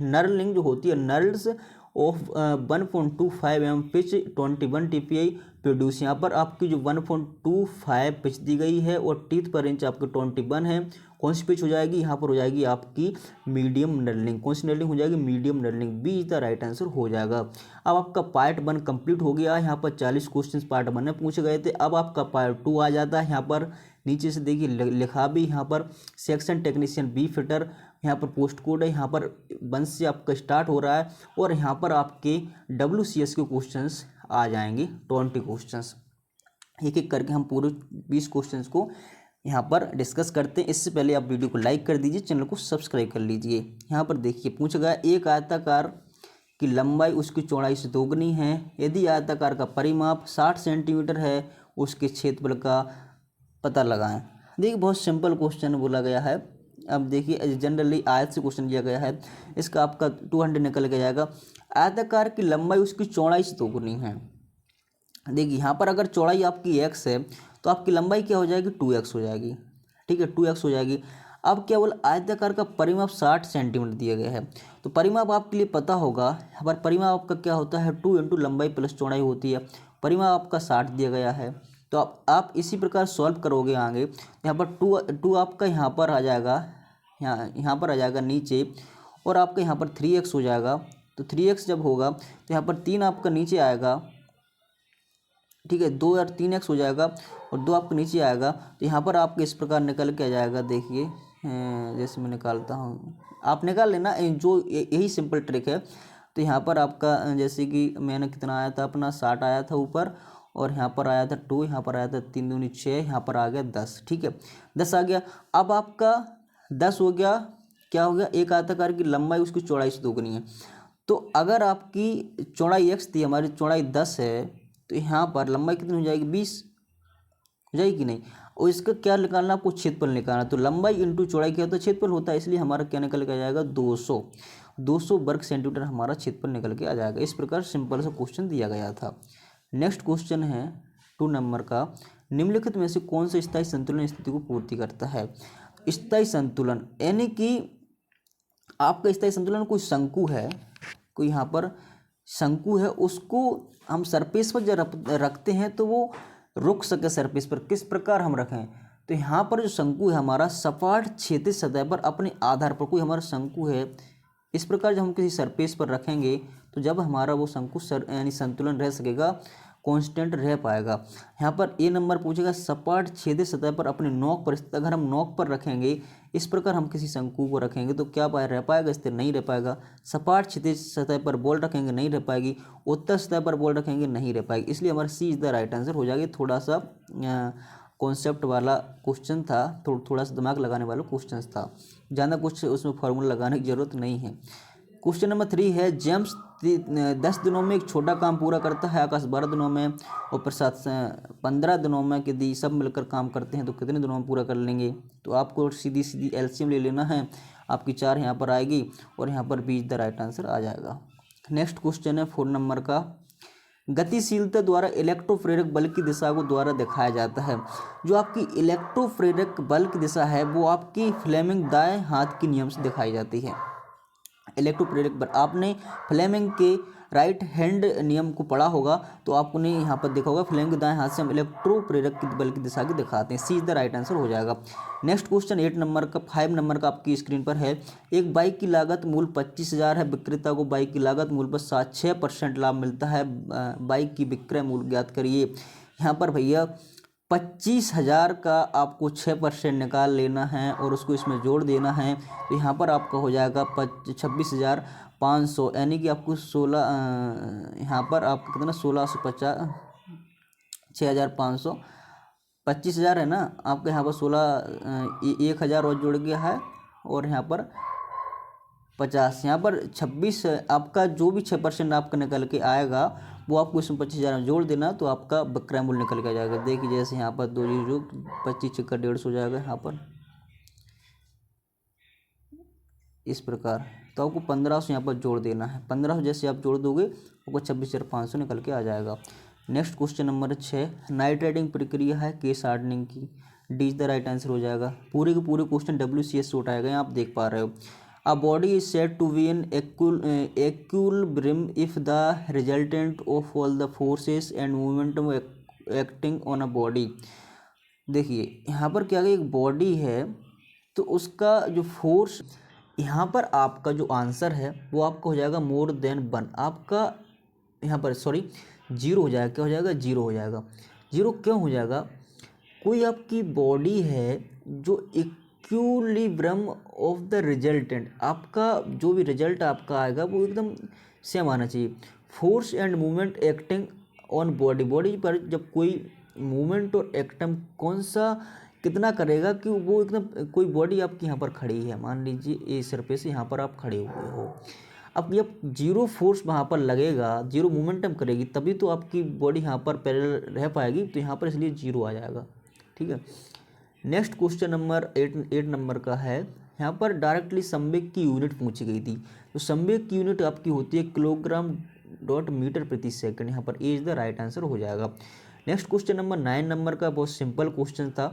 नर्लिंग जो होती है, knurls of 1.25 mm pitch 21 TPI produce. यहाँ पर आपकी जो 1.25 पिच दी गई है और टीथ पर इंच आपके 21 है। कौन सी पिच हो जाएगी? यहाँ पर हो जाएगी आपकी मीडियम नर्लिंग। कौन सी नर्लिंग हो जाएगी? Medium knurling. B is the right answer हो जाएगा। अब आपका पार्ट 1 कंप्लीट हो गया। यहाँ पर 40 क्वेश्चन पार्ट 1 में पूछे गए थे। अब आपका पार्ट 2 आ जाता है। यहाँ पर नीचे से देखिए लिखा भी, यहाँ पर सेक्शन टेक्नीशियन बी फिटर, यहाँ पर पोस्ट कोड है, यहाँ पर 1 से आपका स्टार्ट हो रहा है और यहाँ पर आपके WCS के क्वेश्चंस आ जाएंगे 20 क्वेश्चंस। एक एक करके हम पूरे 20 क्वेश्चंस को यहाँ पर डिस्कस करते हैं। इससे पहले आप वीडियो को लाइक कर दीजिए, चैनल को सब्सक्राइब कर लीजिए। यहाँ पर देखिए पूछा गया, एक आयताकार की लंबाई उसकी चौड़ाई से दोगुनी है। यदि आयताकार का परिमाप 60 सेंटीमीटर है, उसके क्षेत्रफल का पता लगाएं। देखिए बहुत सिंपल क्वेश्चन बोला गया है। अब देखिए जनरली आयत से क्वेश्चन दिया गया है, इसका आपका 200 निकल के जाएगा। आयताकार की लंबाई उसकी चौड़ाई से दोगुनी है। देखिए यहाँ पर अगर चौड़ाई आपकी x है तो आपकी लंबाई क्या हो जाएगी 2x हो जाएगी, ठीक है 2x हो जाएगी। अब क्या बोला, आयताकार का परिमाप 60 सेंटीमीटर दिया गया है, तो परिमाप आपके लिए पता होगा। यहाँ पर परिमाप आपका क्या होता है 2 इंटू लंबाई प्लस चौड़ाई होती है। परिमाप आपका 60 दिया गया है, तो आप इसी प्रकार सॉल्व करोगे आगे। यहाँ पर टू आपका यहाँ पर आ जाएगा, यहाँ पर आ जाएगा नीचे, और आपका यहाँ पर 3x हो जाएगा। तो 3x जब होगा तो यहाँ पर 3 आपका नीचे आएगा, ठीक है 2 और 3x हो जाएगा, और 2 आपके नीचे आएगा। तो यहाँ पर आपको इस प्रकार निकल के आ जाएगा। देखिए जैसे मैं निकालता हूँ, आप निकाल लेना, जो यही सिंपल ट्रिक है। तो यहाँ पर आपका जैसे कि मैंने कितना आया था अपना 60 आया था ऊपर, और यहाँ पर आया था 2, यहाँ पर आया था 3 दूनी 6, यहाँ पर आ गया 10, ठीक है 10 आ गया। अब आपका 10 हो गया, क्या हो गया, एक आयताकार की लंबाई उसकी चौड़ाई से दोगुनी है। तो अगर आपकी चौड़ाई x थी, हमारी चौड़ाई 10 है, तो यहाँ पर लंबाई कितनी हो जाएगी 20 हो जाएगी कि नहीं। और इसका क्या निकालना, आपको क्षेत्रफल निकालना। तो लंबाई इंटू चौड़ाई क्या होता है, क्षेत्रफल होता है, इसलिए हमारा क्या निकल के आ जाएगा 200 वर्ग सेंटीमीटर हमारा क्षेत्रफल निकल के आ जाएगा। इस प्रकार सिंपल सा क्वेश्चन दिया गया था। नेक्स्ट क्वेश्चन है 2 नंबर का, निम्नलिखित में से कौन सा स्थायी संतुलन स्थिति को पूर्ति करता है। स्थायी संतुलन यानी कि आपका स्थायी संतुलन कोई शंकु है, कोई यहाँ पर शंकु है, उसको हम सरफेस पर जब रखते हैं तो वो रुक सके सरफेस पर। किस प्रकार हम रखें, तो यहाँ पर जो शंकु है हमारा सपाट क्षैतिज सतह पर अपने आधार पर, कोई हमारा शंकु है, इस प्रकार जब हम किसी सरफेस पर रखेंगे तो जब हमारा वो शंकु यानी संतुलन रह सकेगा, कांस्टेंट रह पाएगा। यहाँ पर ए नंबर पूछेगा सपाट छेदित सतह पर अपने नोक पर स्थित। अगर हम नोक पर रखेंगे, इस प्रकार हम किसी शंकु को रखेंगे तो क्या रह पाएगा, स्थिर नहीं रह पाएगा। सपाट क्षैतिज सतह पर बॉल रखेंगे नहीं रह पाएगी, उत्तर सतह पर बॉल रखेंगे नहीं रह पाएगी। इसलिए हमारा सी इज द राइट आंसर हो जाएगी। थोड़ा सा कॉन्सेप्ट वाला क्वेश्चन था, थोड़ा सा दिमाग लगाने वाला क्वेश्चन था, ज़्यादा कुछ उसमें फॉर्मूला लगाने की जरूरत नहीं है। क्वेश्चन नंबर 3 है, जेम्स 10 दिनों में एक छोटा काम पूरा करता है, आकाश 12 दिनों में, और प्रसाद 15 दिनों में। यदि सब मिलकर काम करते हैं तो कितने दिनों में पूरा कर लेंगे। तो आपको सीधी सीधी एलसीएम ले लेना है, आपकी 4 यहाँ पर आएगी, और यहाँ पर बीच द राइट आंसर आ जाएगा। नेक्स्ट क्वेश्चन है 4 नंबर का, गतिशीलता द्वारा इलेक्ट्रोप्रेरक बल की दिशा को द्वारा दिखाया जाता है। जो आपकी इलेक्ट्रोप्रेरक बल की दिशा है वो आपकी फ्लेमिंग दाएं हाथ के नियम से दिखाई जाती है। इलेक्ट्रोप्रेरक बल, आपने फ्लेमिंग के राइट हैंड नियम को पढ़ा होगा, तो आपने यहाँ पर देखा होगा फ्लेमिंग के दाएं हाथ से हम इलेक्ट्रोप्रेरक की बल की दिशा की दिखाते हैं। सी इज द राइट आंसर हो जाएगा। नेक्स्ट क्वेश्चन 8 नंबर का, 5 नंबर का आपकी स्क्रीन पर है। एक बाइक की लागत मूल 25,000 है, विक्रेता को बाइक की लागत मूल पर 6% लाभ मिलता है। बाइक की विक्रय मूल्य ज्ञात करिए। यहाँ पर भैया 25,000 का आपको 6% निकाल लेना है और उसको इसमें जोड़ देना है। तो यहाँ पर आपका हो जाएगा 26,500, यानी कि आपको 16, यहाँ पर आपको कितना 1650, 6,500, 25,000 है ना आपका, यहाँ पर 1,000 और जुड़ गया है, और यहाँ पर 50, यहाँ पर 26, आपका जो भी 6% आपका निकल के आएगा वो आपको इसमें 25,000 में जोड़ देना, तो आपका विक्रय मूल्य निकल के आ जाएगा। देखिए जैसे यहाँ पर 2 जीरो 25 छक्का 150 हो जाएगा यहाँ पर इस प्रकार। तो आपको 1,500 यहाँ पर जोड़ देना है, 1,500 जैसे आप जोड़ दोगे आपको 26,500 निकल के आ जाएगा। नेक्स्ट क्वेश्चन नंबर 6, नाइट्रेटिंग प्रक्रिया है केस हार्डनिंग की, D is the right answer हो जाएगा। पूरे के पूरे क्वेश्चन WCS से उठाए गए आप देख पा रहे हो। A body is said to be in equilibrium if the resultant of all the forces and momentum acting on a body। देखिए यहाँ पर क्या है, एक बॉडी है तो उसका जो फोर्स, यहाँ पर आपका जो आंसर है वो आपका हो जाएगा मोर देन 1। आपका यहाँ पर सॉरी 0 हो जाएगा, क्या हो जाएगा 0 हो जाएगा। 0 क्यों हो जाएगा, कोई आपकी बॉडी है जो इक्विलिब्रियम ऑफ द रिजल्टेंट, आपका जो भी रिजल्ट आपका आएगा वो एकदम सेम आना चाहिए। Force and movement acting on body, body पर जब कोई मूवमेंट और एक्टम कौन सा कितना करेगा कि वो एकदम, कोई बॉडी आपकी यहाँ पर खड़ी है, मान लीजिए ए सरफेस यहाँ पर आप खड़े हुए हो, अब जब जीरो फोर्स वहाँ पर लगेगा, जीरो मोमेंटम करेगी, तभी तो आपकी बॉडी यहाँ पर पैरेलल रह पाएगी, तो यहाँ पर इसलिए जीरो आ जाएगा। ठीक है। नेक्स्ट क्वेश्चन नंबर 8 नंबर का है, यहाँ पर डायरेक्टली संवेग की यूनिट पूछी गई थी। तो संवेग की यूनिट आपकी होती है किलोग्राम डॉट मीटर प्रति सेकंड। यहाँ पर ए इज द राइट आंसर हो जाएगा। नेक्स्ट क्वेश्चन नंबर 9 नंबर का बहुत सिंपल क्वेश्चन था,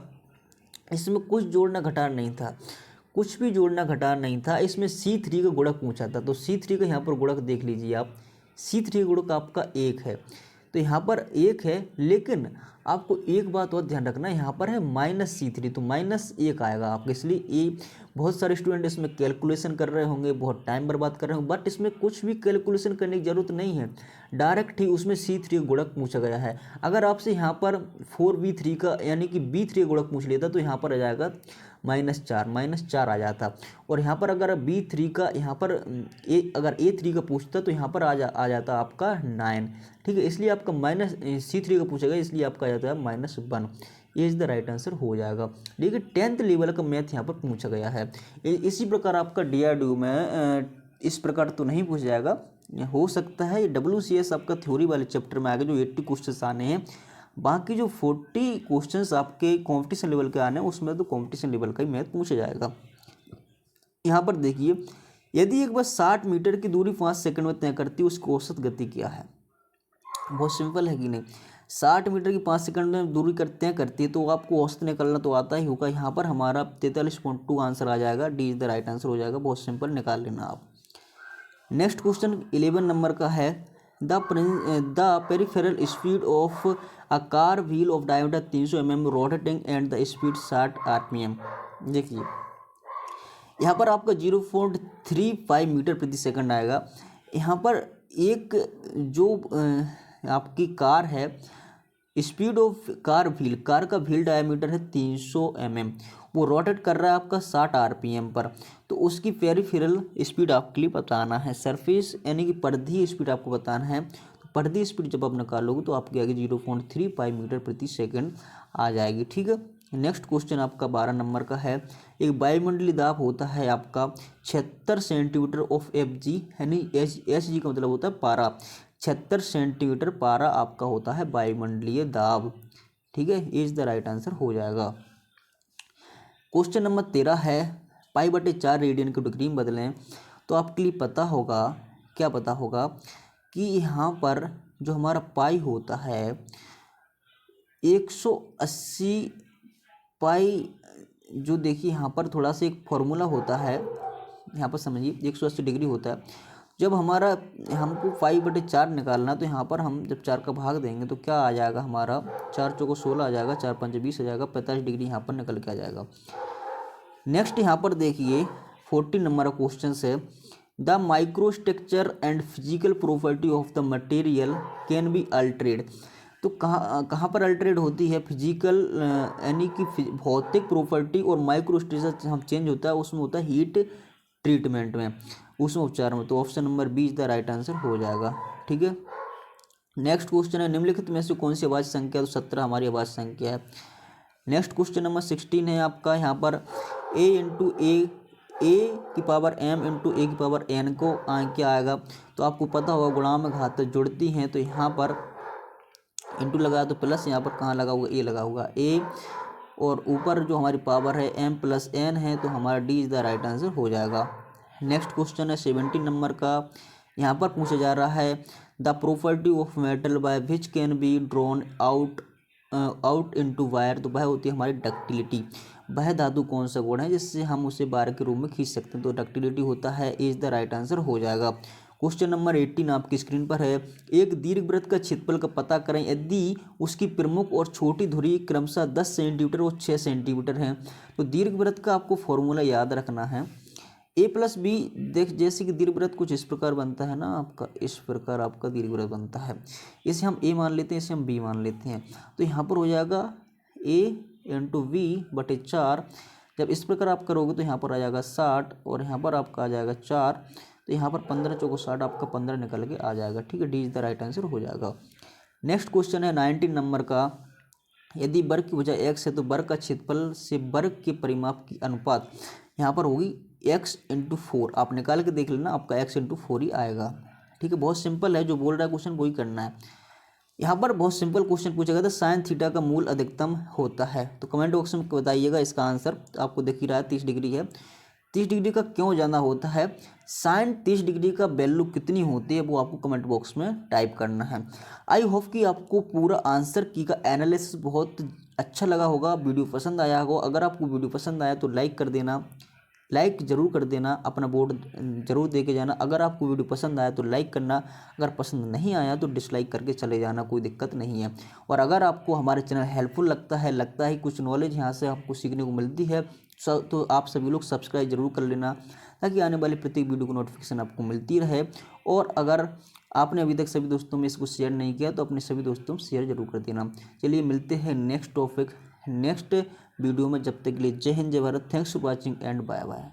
इसमें कुछ जोड़ना घटाना नहीं था, कुछ भी जोड़ना घटाना नहीं था। इसमें C3 का गुणक पूछा था, तो C3 का यहाँ पर गुणक देख लीजिए आप, C3 गुणक आपका 1 है, तो यहाँ पर 1 है, लेकिन आपको एक बात और ध्यान रखना, यहाँ पर है -C3, तो -1 आएगा आपको। इसलिए ये बहुत सारे स्टूडेंट इसमें कैलकुलेशन कर रहे होंगे, बहुत टाइम बर्बाद कर रहे होंगे, बट इसमें कुछ भी कैलकुलेशन करने की ज़रूरत नहीं है, डायरेक्ट ही उसमें C3 गुणक पूछा गया है। अगर आपसे यहाँ पर 4V3 का यानी कि B3 गुणक पूछ लेता तो यहाँ पर आ जाएगा -4 आ जाता। और यहाँ पर अगर B3 का यहाँ पर अगर A3 का पूछता तो यहाँ पर आ जाता आपका 9। ठीक है, इसलिए आपका -C3 का पूछा गया, इसलिए आपका आ जाता है -1। ये इज़ द राइट आंसर हो जाएगा। लेकिन 10th लेवल का मैथ यहाँ पर पूछा गया है। इसी प्रकार आपका DRDO में इस प्रकार तो नहीं पूछा जाएगा, हो सकता है WCS आपका थ्योरी वाले चैप्टर में आगे जो 80 क्वेश्चन आने हैं, बाकी जो 40 क्वेश्चंस आपके कंपटीशन लेवल के आने हैं उसमें तो कंपटीशन लेवल का ही मैथ पूछा जाएगा। यहाँ पर देखिए, यदि एक बस 60 मीटर की दूरी 5 सेकंड में तय करती है, उसकी औसत गति क्या है? बहुत सिंपल है कि नहीं, 60 मीटर की 5 सेकंड में दूरी तय करती है, तो आपको औसत निकालना तो आता ही होगा। यहाँ पर हमारा 43.2 आंसर आ जाएगा, D is the right answer हो जाएगा। बहुत सिंपल, निकाल लेना आप। नेक्स्ट क्वेश्चन 11 नंबर का है, the peripheral speed of a car wheel of diameter 300 mm rotating and the speed 60 RPM। देखिए यहाँ पर आपका 0.35 मीटर प्रति सेकंड आएगा। यहाँ पर एक जो आपकी कार है, speed of car wheel, car का व्हील डायमीटर है 300 mm, वो रोटेट कर रहा है आपका 60 RPM पर, तो उसकी पेरिफेरल स्पीड आपके लिए बताना है। सरफेस यानी कि परिधीय स्पीड आपको बताना है, तो परिधीय स्पीड जब आप निकालोगे तो आपके आगे 0.35 मीटर प्रति सेकंड आ जाएगी। ठीक है। नेक्स्ट क्वेश्चन आपका 12 नंबर का है, एक वायुमंडलीय दाब होता है आपका 76 सेंटीमीटर ऑफ Fg, यानी Hg का मतलब होता है पारा, 76 सेंटीमीटर पारा आपका होता है वायुमंडलीय दाब। ठीक है, इज द राइट आंसर हो जाएगा। क्वेश्चन नंबर 13 है, π/4 रेडियन के डिग्री में बदलें, तो आपके लिए पता होगा, क्या पता होगा कि यहाँ पर जो हमारा पाई होता है 180 पाई, जो देखिए यहाँ पर थोड़ा सा एक फॉर्मूला होता है, यहाँ पर समझिए 180 डिग्री होता है। जब हमारा हमको 5/4 निकालना, तो यहाँ पर हम जब 4 का भाग देंगे तो क्या आ जाएगा हमारा, 4 चौको 16 आ जाएगा, 4 5 20 आ जाएगा, 45 डिग्री यहाँ पर निकल के आ जाएगा। नेक्स्ट यहाँ पर देखिए 14 नंबर का क्वेश्चन है, the microstructure and physical property of the material can be altered. तो कहाँ पर अल्टरेड होती है? फिजिकल यानी कि भौतिक प्रॉपर्टी और माइक्रो स्ट्रक्चर हम चेंज होता है, उसमें होता है हीट ट्रीटमेंट में, उसमें उपचार में। तो option number B is the right answer हो जाएगा। ठीक है। नेक्स्ट क्वेश्चन है, निम्नलिखित में से कौन सी अभाज्य संख्या, तो 17 हमारी अभाज्य संख्या है। नेक्स्ट क्वेश्चन नंबर 16 है आपका, यहाँ पर a की पावर m इंटू a की पावर n को क्या आएगा? तो आपको पता होगा गुणांक में घात जुड़ती हैं, तो यहाँ पर इंटू लगा तो प्लस, यहाँ पर कहाँ लगा हुआ, ए लगा हुआ, ए, और ऊपर जो हमारी पावर है m + n है, तो हमारा D is the right answer हो जाएगा। नेक्स्ट क्वेश्चन है 17 नंबर का, यहाँ पर पूछा जा रहा है, the property of metal by which can be drawn out into wire. तो वह होती है हमारी डक्टिलिटी। वह धातु कौन सा गुण है जिससे हम उसे वायर के रूप में खींच सकते हैं? तो डक्टिलिटी होता है, इज द राइट आंसर हो जाएगा। क्वेश्चन नंबर 18 आपकी स्क्रीन पर है, एक दीर्घवृत्त का क्षेत्रफल का पता करें यदि उसकी प्रमुख और छोटी धुरी क्रमशः 10 सेंटीमीटर और 6 सेंटीमीटर हैं। तो दीर्घवृत्त का आपको फॉर्मूला याद रखना है, a+b। देख, जैसे कि दीर्घवृत्त कुछ इस प्रकार बनता है ना आपका, इस प्रकार आपका दीर्घवृत्त बनता है, इसे हम a मान लेते हैं, इसे हम b मान लेते हैं। तो यहाँ पर हो जाएगा a × v/4। जब इस प्रकार आप करोगे तो यहाँ पर आ जाएगा 60, और यहाँ पर आपका आ जाएगा 4, तो यहाँ पर 15 चौको 60, आपका 15 निकल के आ जाएगा। ठीक है, D is the right answer हो जाएगा। नेक्स्ट क्वेश्चन है 19 नंबर का, यदि वर्ग की भुजा x है तो वर्ग का क्षेत्रफल से वर्ग के परिमाप की अनुपात यहाँ पर होगी x/4 आप निकाल के देख लेना, आपका x/4 ही आएगा। ठीक है, बहुत सिंपल है, जो बोल रहा है क्वेश्चन वही करना है। यहाँ पर बहुत सिंपल क्वेश्चन पूछा गया था, साइन थीटा का मूल अधिकतम होता है। तो कमेंट बॉक्स में बताइएगा इसका आंसर। आपको दिख ही रहा है 30 डिग्री है। 30 डिग्री का क्यों ज़्यादा होता है, साइन 30 डिग्री का वैल्यू कितनी होती है, वो आपको कमेंट बॉक्स में टाइप करना है। आई होप कि आपको पूरा आंसर की का एनालिसिस बहुत अच्छा लगा होगा, वीडियो पसंद आया होगा। अगर आपको वीडियो पसंद आया तो लाइक कर देना, लाइक ज़रूर कर देना, अपना वोट ज़रूर दे के जाना। अगर आपको वीडियो पसंद आया तो लाइक करना, अगर पसंद नहीं आया तो डिसलाइक करके चले जाना, कोई दिक्कत नहीं है। और अगर आपको हमारे चैनल हेल्पफुल लगता है कुछ नॉलेज यहाँ से आपको सीखने को मिलती है, तो आप सभी लोग सब्सक्राइब जरूर कर लेना, ताकि आने वाली प्रत्येक वीडियो को नोटिफिकेशन आपको मिलती रहे। और अगर आपने अभी तक सभी दोस्तों में इसको शेयर नहीं किया तो अपने सभी दोस्तों में शेयर जरूर कर देना। चलिए मिलते हैं नेक्स्ट टॉपिक नेक्स्ट वीडियो में, जब तक के लिए जय हिंद जय Bharat. Thanks for watching and bye bye.